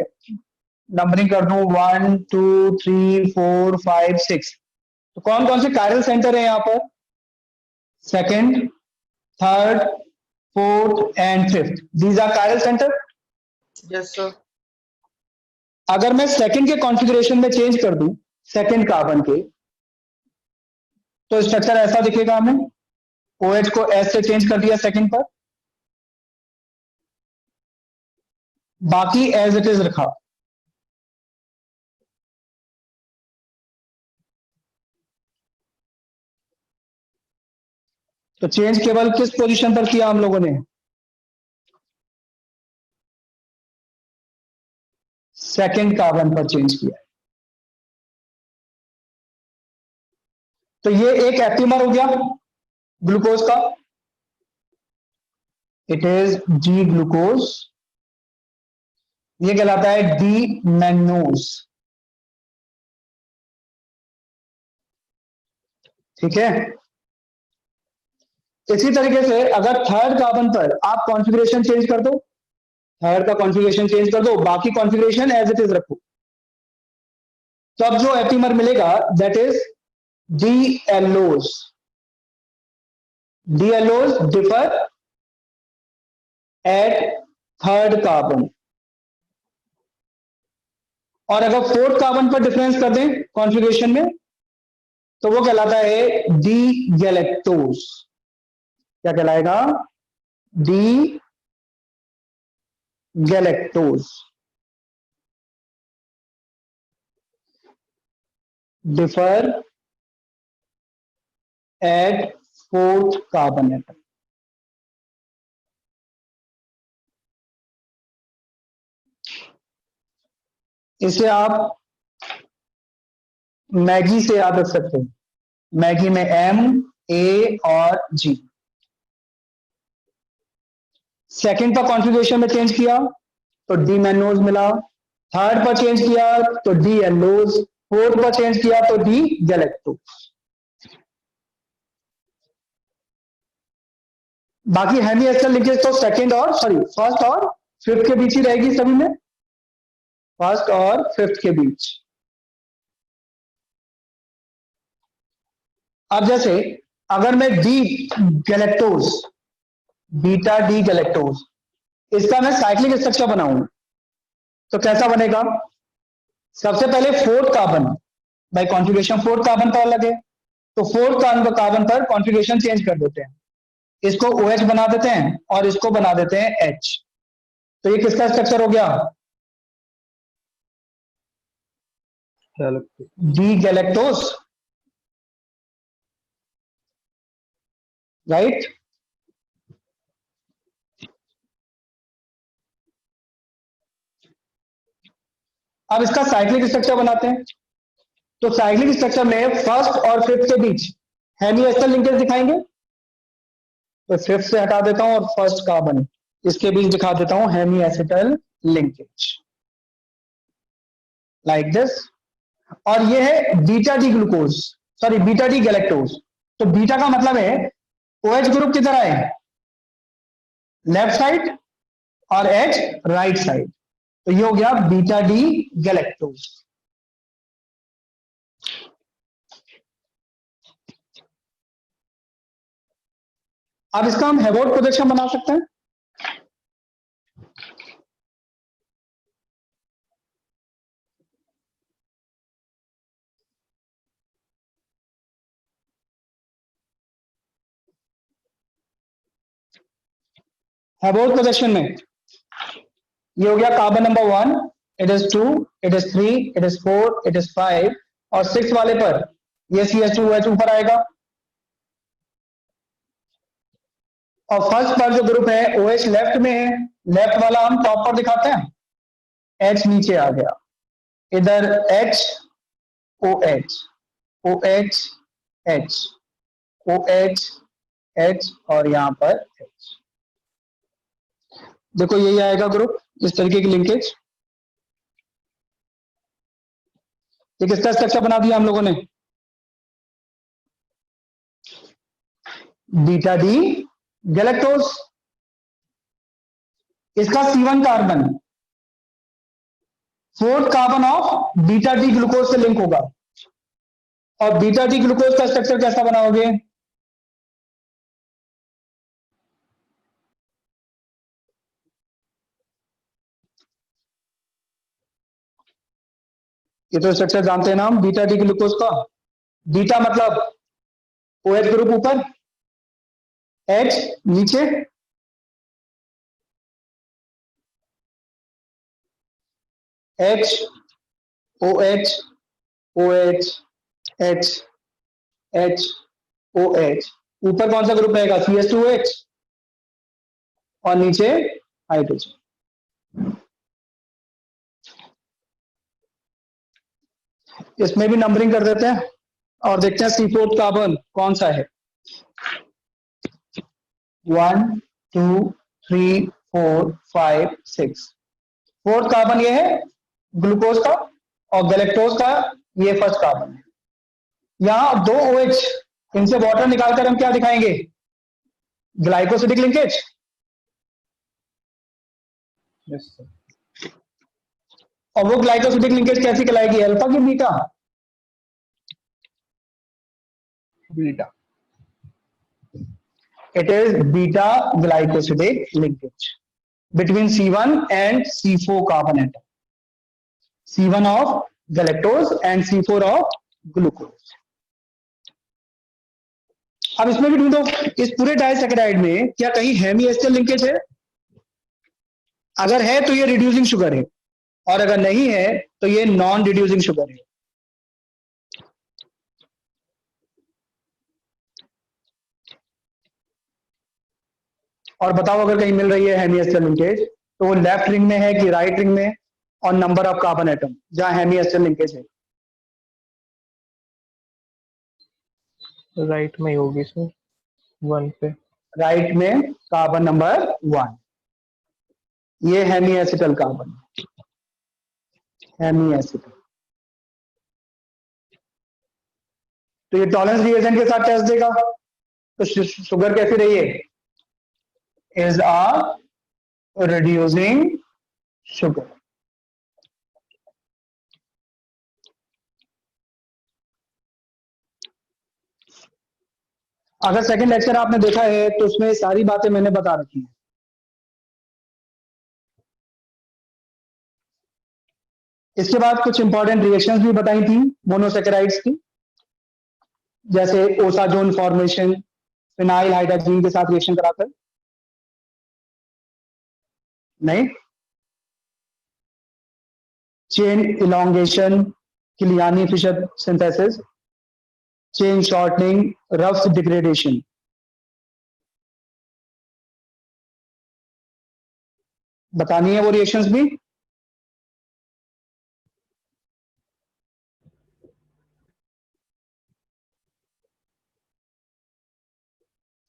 [SPEAKER 1] नंबरिंग कर दूं 1 2 3 4 5 6। तो कौन कौन से कायरल सेंटर है यहाँ पर? Second, third, fourth and fifth, these are chiral center.
[SPEAKER 2] Yes, sir.
[SPEAKER 1] अगर मैं सेकंड के कॉन्फ़िगरेशन में चेंज कर दूं, सेकंड कार्बन के, तो स्ट्रक्चर ऐसा दिखेगा हमें. OH को S से चेंज कर दिया सेकंड पर, बाकी एज इट इज रखा. तो चेंज केवल किस पोजीशन पर किया हम लोगों ने? सेकंड कार्बन पर चेंज किया. तो ये एक एप्टीमर हो गया ग्लूकोज का. It is D glucose. ये कहलाता है डी मैनोज. ठीक है. इसी तरीके से अगर थर्ड कार्बन पर आप कॉन्फ़िगरेशन चेंज कर दो, थर्ड का कॉन्फ़िगरेशन चेंज कर दो, बाकी कॉन्फ़िगरेशन एज इट इज रखो, तो अब जो एप्टीमर मिलेगा that is D allose. D allose differ at third carbon. और अगर फोर्थ कार्बन पर डिफरेंस कर दें कॉन्फ़िगरेशन में, तो वो कहलाता है डी गैलेक्टोज. क्या कहलाएगा? D galactose. Differ at fourth carbon atom. इसे आप मैगी से याद रख सकते हैं. मैगी में M, A और G. सेकंड पर कॉन्फ़िगरेशन में चेंज किया तो डी मैनोज मिला. थर्ड पर चेंज किया तो डी एलोज. फोर्थ पर चेंज किया तो डी गैलेक्टोज. बाकी हेमी एस्टर लिंकेज तो सेकंड और फर्स्ट और फिफ्थ के बीच ही रहेगी सभी में. फर्स्ट और फिफ्थ के बीच. अब जैसे अगर मैं D galactose, beta D galactose, इसका मैं साइक्लिक स्ट्रक्चर बनाऊं तो कैसा बनेगा? सबसे पहले fourth carbon bye configuration fourth carbon पर लगे, तो फोर्थ कार्बन पर कॉन्फ़िगरेशन चेंज कर देते हैं. इसको OH बना देते हैं और इसको बना देते हैं H. तो ये किसका स्ट्रक्चर हो गया? D galactose. राइट. अब इसका साइक्लिक स्ट्रक्चर बनाते हैं. तो साइक्लिक स्ट्रक्चर में फर्स्ट और फिफ्थ के बीच हेमी एस्टर लिंकेज दिखाएंगे. तो फिफ्थ से हटा देता हूं और फर्स्ट कार्बन, इसके बीच दिखा देता हूं Hemy acetal linkage like this. और ये है beta D glucose, beta D galactose. तो बीटा का मतलब है OH ग्रुप किधर आए? लेफ्ट साइड और H राइट साइड. तो ये हो गया बीटा डी गैलेक्टोज. अब इसका हम हेवोट प्रोजेक्शन बना सकते हैं. हेवोट प्रोजेक्शन में ये हो गया carbon number 1, it is 2, it is 3, it is 4, it is 5 और 6 वाले पर ये CH2OH ऊपर आएगा. और फर्स्ट पर जो ग्रुप है OH लेफ्ट में है, लेफ्ट वाला हम टॉप पर दिखाते हैं. H नीचे आ गया, इधर H OH OH H OH H और यहां पर H. देखो यही आएगा ग्रुप, इस तरीके की लिंकेज. ये किसका स्ट्रक्चर बना दिया हम लोगों ने? Beta D galactose. इसका C1 carbon fourth carbon of beta D glucose से लिंक होगा और बीटा डी ग्लूकोज का स्ट्रक्चर कैसा बनाओगे? ये तो स्ट्रक्चर जानते हैं ना हम बीटा डी ग्लूकोज का। बीटा मतलब OH ग्रुप ऊपर, H नीचे, H OH OH H H OH, ऊपर कौन सा ग्रुप रहेगा? CH2OH, और नीचे हाइड्रोजन। इसमें भी नंबरिंग कर देते हैं और देखते हैं C4 कार्बन कौन सा है। 1 2 3 4 5 6, फोर्थ कार्बन ये है ग्लूकोज का, और गैलेक्टोज का ये फर्स्ट कार्बन है। यहां दो OH, इनसे वाटर निकालकर हम क्या दिखाएंगे? Glycosidic linkage.
[SPEAKER 3] Yes, sir.
[SPEAKER 1] और वो ग्लाइकोसिडिक लिंकेज कैसी कहलाएगी? अल्फा की beta?
[SPEAKER 3] Beta.
[SPEAKER 1] It is beta glycosidic linkage between C1 and C4 carbon atom. C1 of galactose and C4 of glucose. अब इसमें भी ढूंढो, इस पूरे डाइसैकेराइड में क्या कहीं हेमी एस्टर लिंकेज है? अगर है तो ये रिड्यूसिंग शुगर है, और अगर नहीं है तो ये नॉन रिड्यूसिंग शुगर है। और बताओ अगर कहीं मिल रही है हेमी एस्टर लिंकेज तो वो लेफ्ट रिंग में है कि राइट रिंग में, और नंबर ऑफ कार्बन एटम जहां हेमी एस्टर लिंकेज है।
[SPEAKER 3] राइट में ही होगी सर, 1 पे।
[SPEAKER 1] राइट में कार्बन नंबर 1, ये hemiacetal carbon, hemiacetal. तो ये टॉलरेंस रिएजेंट के साथ टेस्ट देगा, तो शुगर कैसी रही है? Is a reducing sugar. अगर सेकंड लेक्चर आपने देखा है तो उसमें सारी बातें मैंने बता रखी हैं। इसके बाद कुछ इंपॉर्टेंट रिएक्शंस भी बताई थी मोनोसेकेराइड्स की, जैसे ओसाजोन फॉर्मेशन, फिनाइल हाइड्रोजन के साथ रिएक्शन कराकर। नहीं, chain elongation, Kiliani Fisher synthesis, chain shortening, Ruff degradation. बतानी है वो रिएक्शंस भी।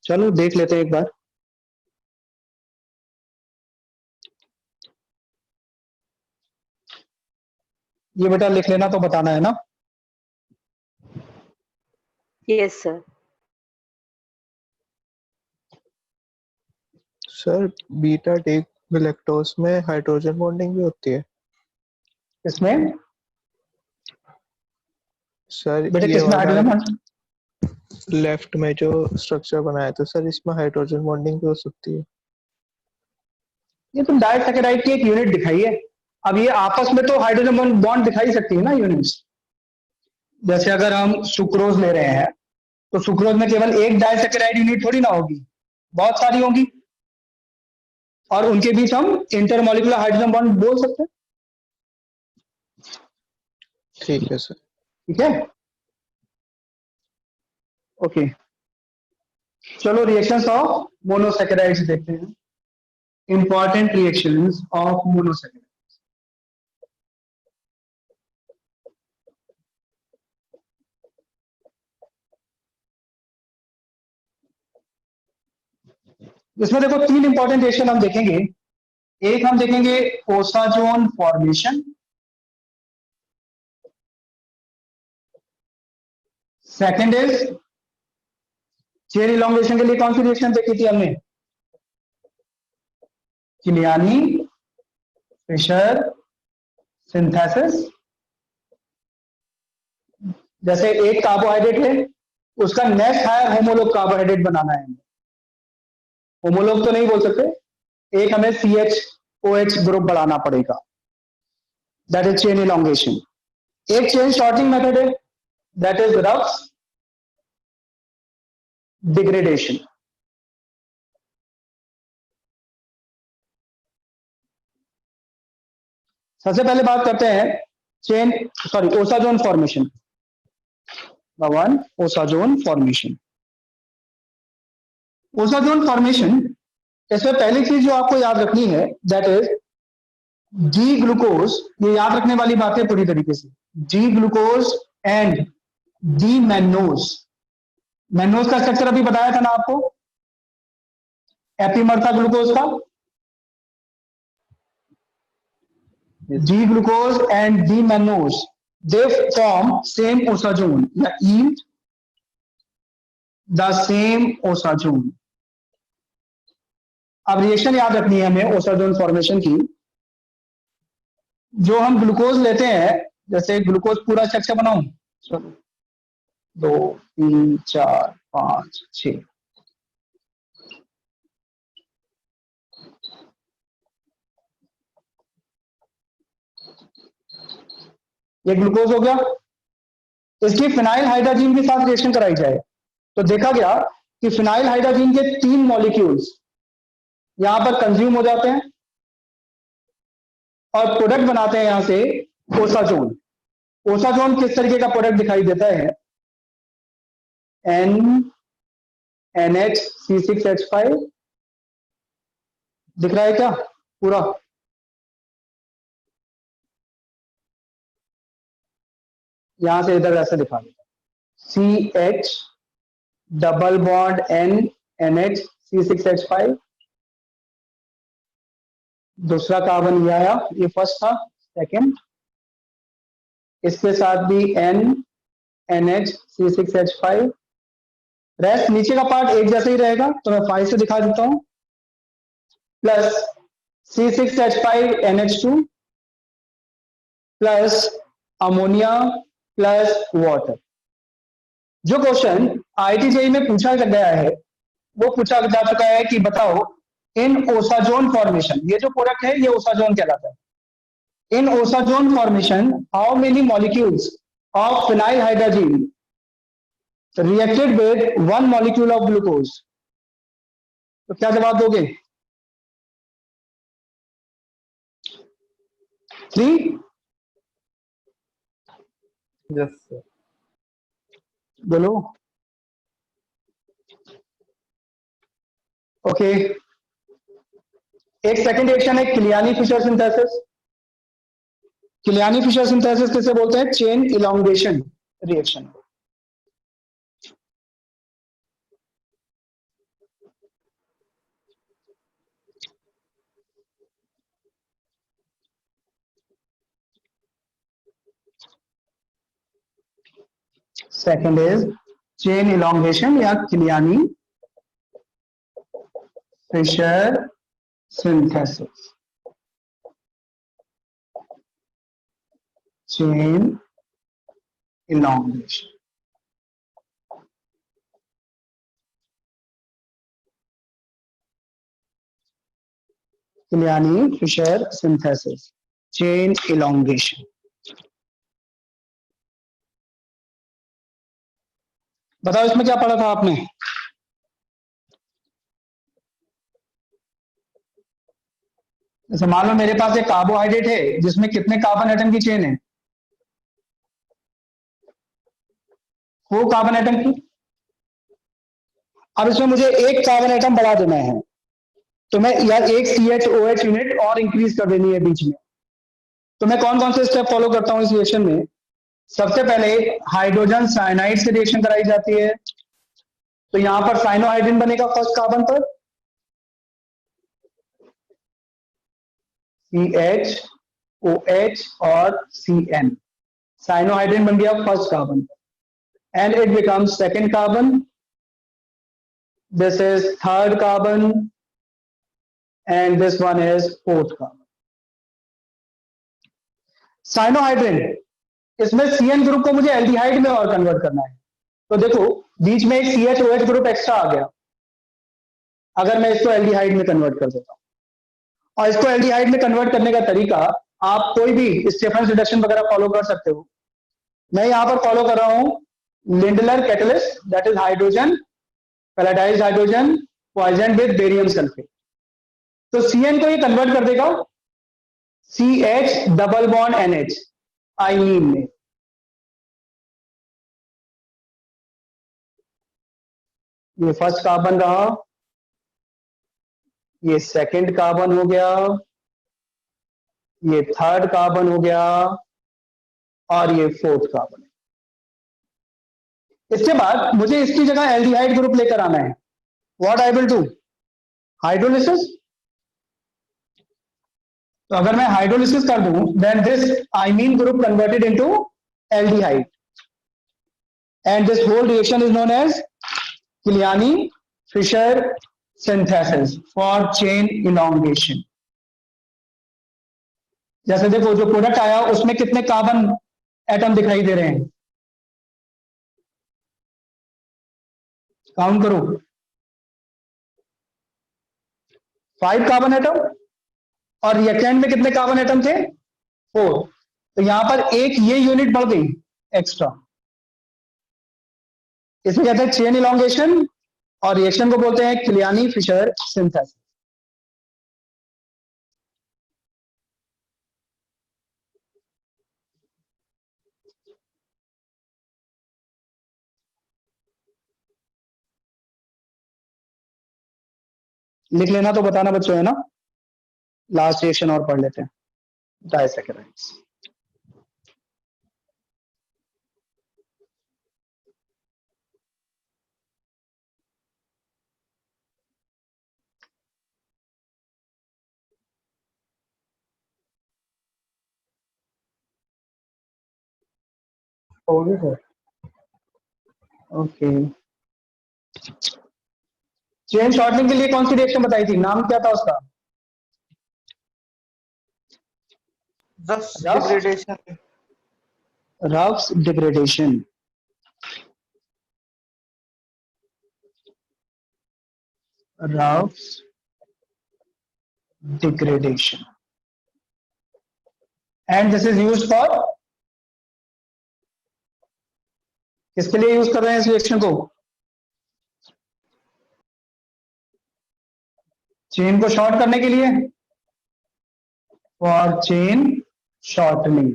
[SPEAKER 1] चलो देख लेते हैं एक बार। ये बेटा लिख लेना, तो बताना है ना।
[SPEAKER 5] Yes, sir.
[SPEAKER 3] Sir beta D galactose में हाइड्रोजन बॉन्डिंग भी होती है
[SPEAKER 1] इसमें
[SPEAKER 3] सर।
[SPEAKER 1] बेटा
[SPEAKER 3] ये
[SPEAKER 1] किसमें
[SPEAKER 3] वाला
[SPEAKER 1] हाइड्रोजन बॉन्ड?
[SPEAKER 3] लेफ्ट में जो स्ट्रक्चर बनाया था सर, इसमें हाइड्रोजन बॉन्डिंग भी हो सकती है।
[SPEAKER 1] ये तुम डाइसैकेराइड की एक यूनिट दिखाई है। अब ये आपस में तो हाइड्रोजन बॉन्ड दिखाई सकती है ना यूनिट्स। जैसे अगर हम सुक्रोज ले रहे हैं तो सुक्रोज में केवल एक डाइसैकेराइड यूनिट थोड़ी ना होगी, बहुत सारी होंगी, और उनके बीच हम इंटरमॉलिक्यूलर हाइड्रोजन बॉन्ड बोल सकते हैं।
[SPEAKER 3] ठीक है सर।
[SPEAKER 1] ठीक है, ओके। चलो रिएक्शंस ऑफ मोनोसेकेराइड्स देखते हैं। Important reactions of monosaccharide. इसमें देखो 3 इंपॉर्टेंट रिएक्शन हम देखेंगे। एक हम देखेंगे osazone formation, second is chain elongation के लिए कौन सी रिएक्शन देखी थी हमने? Kiliani Fisher synthesis. जैसे एक कार्बोहाइड्रेट है, उसका नेक्स्ट हायर होमोलोग कार्बोहाइड्रेट बनाना है। होमोलोग तो नहीं बोल सकते, एक हमें CH-OH ग्रुप बढ़ाना पड़ेगा, दैट इज चेन इलॉन्गेशन। एक चेन शॉर्टिंग मेथड है, दैट इज रफ डिग्रेडेशन। सबसे पहले बात करते हैं osazone formation. One, osazone formation. Osazone formation, इसमें पहली चीज जो आपको याद रखनी है, दैट इज जी ग्लूकोज। ये याद रखने वाली बात है पूरी तरीके से। जी glucose and D mannose. Mannose का स्ट्रक्चर अभी बताया था ना आपको, एपीमर था ग्लूकोज का। D glucose and D mannose, they form same osazone या yield द सेम ओसाजोन। अब रिएक्शन याद रखनी है हमें ओसाजोन फॉर्मेशन की। जो हम ग्लूकोज लेते हैं, जैसे ग्लूकोज पूरा स्ट्रक्चर बनाऊं, चलो 2 3 4 5 6, ये ग्लूकोज हो गया। इसकी फिनाइल हाइड्रोजन के साथ रिएक्शन कराई जाए तो देखा गया कि फिनाइल हाइड्रोजन के 3 मॉलिक्यूल्स यहां पर कंज्यूम हो जाते हैं और प्रोडक्ट बनाते हैं यहां से ओसाजोन। ओसाजोन किस तरीके का प्रोडक्ट दिखाई देता है? NHC6H5 दिख रहा है क्या पूरा? यहां से इधर ऐसे दिखा देता, CH double bond N NHC6H5। दूसरा कार्बन ये आया, ये फर्स्ट था, सेकंड, इसके साथ भी N NHC6H5। रेस्ट नीचे का पार्ट एक जैसा ही रहेगा, तो मैं 5 से दिखा देता हूं, plus C6H5NH2 plus ammonia plus water. जो क्वेश्चन IIT-JEE में पूछा गया है वो पूछा जा चुका है कि बताओ इन ओसाजोन फॉर्मेशन, ये जो प्रोडक्ट है ये ओसाजोन कहलाता है। In osazone formation how many molecules of phenyl hydrogen reacted with 1 molecule of glucose? तो क्या जवाब दोगे? 3?
[SPEAKER 3] Yes sir.
[SPEAKER 1] बोलो। ओके, एक सेकंड रिएक्शन है Kiliani Fisher synthesis. Kiliani Fisher synthesis किसे बोलते हैं? Chain elongation reaction. Second is chain elongation या Kiliani Fisher synthesis. Chain elongation. Killiani Fisher synthesis, chain elongation. बताओ इसमें क्या पढ़ा था आपने? जैसे मान लो मेरे पास एक कार्बोहाइड्रेट है जिसमें कितने कार्बन एटम की चेन है? 4 कार्बन एटम की। अब इसमें मुझे एक कार्बन एटम बढ़ा देना है तो मैं यार एक CH-OH यूनिट और इंक्रीज कर देनी है बीच में। तो मैं कौन कौन से स्टेप फॉलो करता हूं इस रिएक्शन में? सबसे पहले हाइड्रोजन साइनाइड से रिएक्शन कराई जाती है, तो यहां पर साइनोहाइड्रिन बनेगा फर्स्ट कार्बन पर, CH-OH और CN, साइनोहाइड्रिन बन गया फर्स्ट कार्बन पर, and it becomes second carbon, this is third carbon, and this one is fourth carbon. Cyanohydrin इसमें CN ग्रुप को मुझे एल्डिहाइड में और कन्वर्ट करना है। तो देखो बीच में एक CHOH ग्रुप एक्स्ट्रा आ गया, अगर मैं इसको एल्डिहाइड में कन्वर्ट कर देता हूं। और इसको एल्डिहाइड में कन्वर्ट करने का तरीका आप कोई भी स्टेफन रिडक्शन वगैरह फॉलो कर सकते हो। मैं यहां पर फॉलो कर रहा हूं Lindlar catalyst, that is hydrogen palladised hydrogen poison with barium sulphate. तो CN को ये कन्वर्ट कर देगा CH double bond NH imine में। ये फर्स्ट कार्बन रहा, ये सेकंड कार्बन हो गया, ये थर्ड कार्बन हो गया और ये फोर्थ कार्बन। इसके बाद मुझे इसकी जगह एल्डिहाइड ग्रुप लेकर आना है। What I will do, hydrolysis. तो अगर मैं हाइड्रोलिसिस कर दूं then this imine group converted into aldehyde and this whole reaction is known as Killiani-Fisher synthesis for chain elongation. जैसे देखो जो प्रोडक्ट आया उसमें कितने कार्बन एटम दिखाई दे रहे हैं, काउंट करो, 5 कार्बन एटम। और रिएक्टेंट में कितने कार्बन एटम थे, 4। तो यहां पर एक ये यूनिट बढ़ गई एक्स्ट्रा। इसमें कहते हैं चेन इलॉन्गेशन और रिएक्शन को बोलते हैं Killiani-Fisher सिंथेसिस। लिख लेना तो बताना बच्चों, है ना। लास्ट रिएक्शन और पढ़ लेते हैं, डाइसैकेराइड्स। ओके, चेन शॉर्टनिंग के लिए कौन सी रिएक्शन बताई थी, नाम क्या था उसका,
[SPEAKER 2] ruffs degradation.
[SPEAKER 1] Ruffs degradation. Ruffs degradation and this is used for, किसके लिए यूज कर रहे हैं इस रिएक्शन को, चेन को शॉर्ट करने के लिए, फॉर चेन शॉर्टनिंग।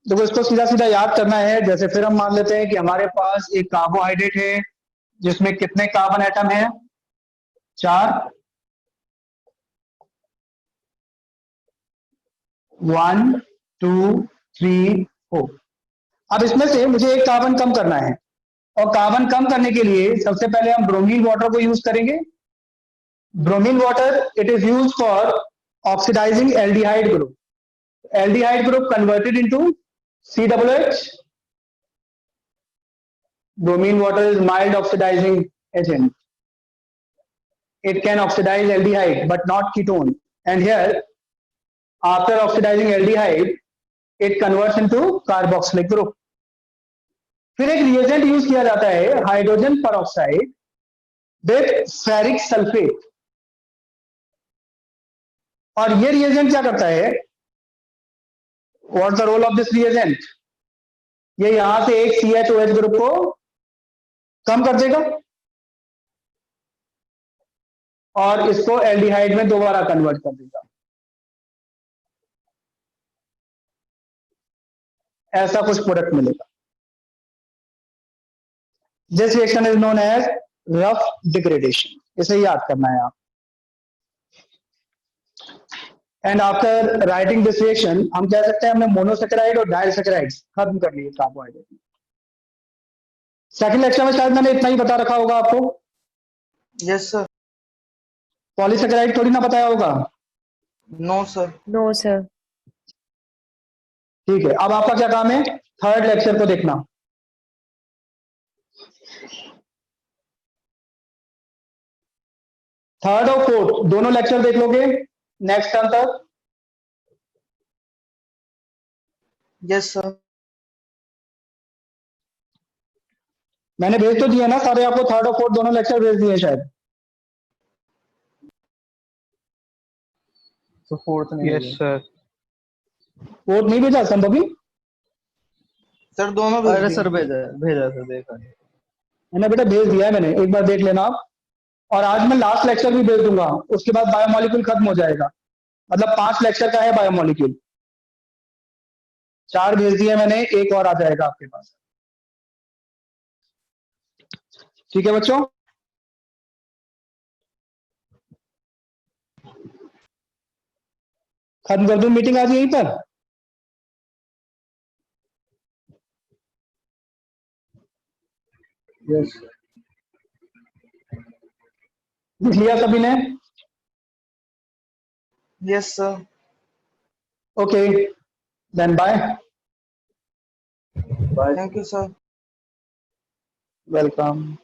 [SPEAKER 1] देखो इसको सीधा सीधा याद करना है। जैसे फिर हम मान लेते हैं कि हमारे पास एक कार्बोहाइड्रेट है जिसमें कितने कार्बन एटम है, 4, 1 2 3 4। अब इसमें से मुझे एक कार्बन कम करना है और कार्बन कम करने के लिए सबसे पहले हम ब्रोमीन वाटर को यूज करेंगे। Bromine water it is use for oxidising aldehyde group. Aldehyde group converted into COOH। bromine water is mild oxidizing agent. It can oxidize aldehyde but not ketone, and here after oxidizing aldehyde it converts into carboxylic group. फिर एक reagent use किया जाता है hydrogen peroxide with ferric sulphate. और ये reagent क्या करता है, what's the role of this reagent, ये यहां से एक CHOH ग्रुप को कम कर देगा और इसको एल्डिहाइड में दोबारा कन्वर्ट कर देगा। ऐसा कुछ प्रोडक्ट मिलेगा। This reaction is known as Ruff degradation, इसे याद करना है आप। And after writing this reaction हम कह सकते हैं हमने मोनोसेकेराइड और डाइसैकेराइड्स खत्म कर लिए कार्बोहाइड्रेट में। सेकंड लेक्चर में शायद मैंने इतना ही बता रखा होगा आपको।
[SPEAKER 2] Yes sir.
[SPEAKER 1] पॉलीसेकेराइड थोड़ी ना बताया होगा।
[SPEAKER 2] No sir.
[SPEAKER 4] No, sir.
[SPEAKER 1] ठीक है, अब आपका क्या काम है, थर्ड लेक्चर को देखना। थर्ड और फोर्थ दोनों लेक्चर देख लोगे नेक्स्ट टर्म तक।
[SPEAKER 5] Yes, sir.
[SPEAKER 1] मैंने भेज तो दिया ना सारे आपको, थर्ड और फोर्थ दोनों लेक्चर भेज दिए शायद।
[SPEAKER 5] So fourth नहीं
[SPEAKER 3] Yes,
[SPEAKER 5] भेजे।
[SPEAKER 3] sir.
[SPEAKER 1] फोर्थ नहीं भेजा संभवी?
[SPEAKER 5] सर दोनों भेज दिए। अरे सर भेजा सर, देखा।
[SPEAKER 1] मैंने बेटा भेज दिया है मैंने, एक बार देख लेना आप। और आज मैं लास्ट लेक्चर भी भेज दूंगा, उसके बाद बायोमोलिक्यूल खत्म हो जाएगा। मतलब 5 लेक्चर का है बायोमोलिक्यूल। 4 भेज दिए मैंने, एक और आ जाएगा आपके पास। ठीक है बच्चों, खत्म कर दूं मीटिंग आज यहीं पर? यस, लिख लिया सभी ने?
[SPEAKER 5] Yes, sir.
[SPEAKER 1] Okay then bye.
[SPEAKER 5] Thank you, sir.
[SPEAKER 1] Welcome.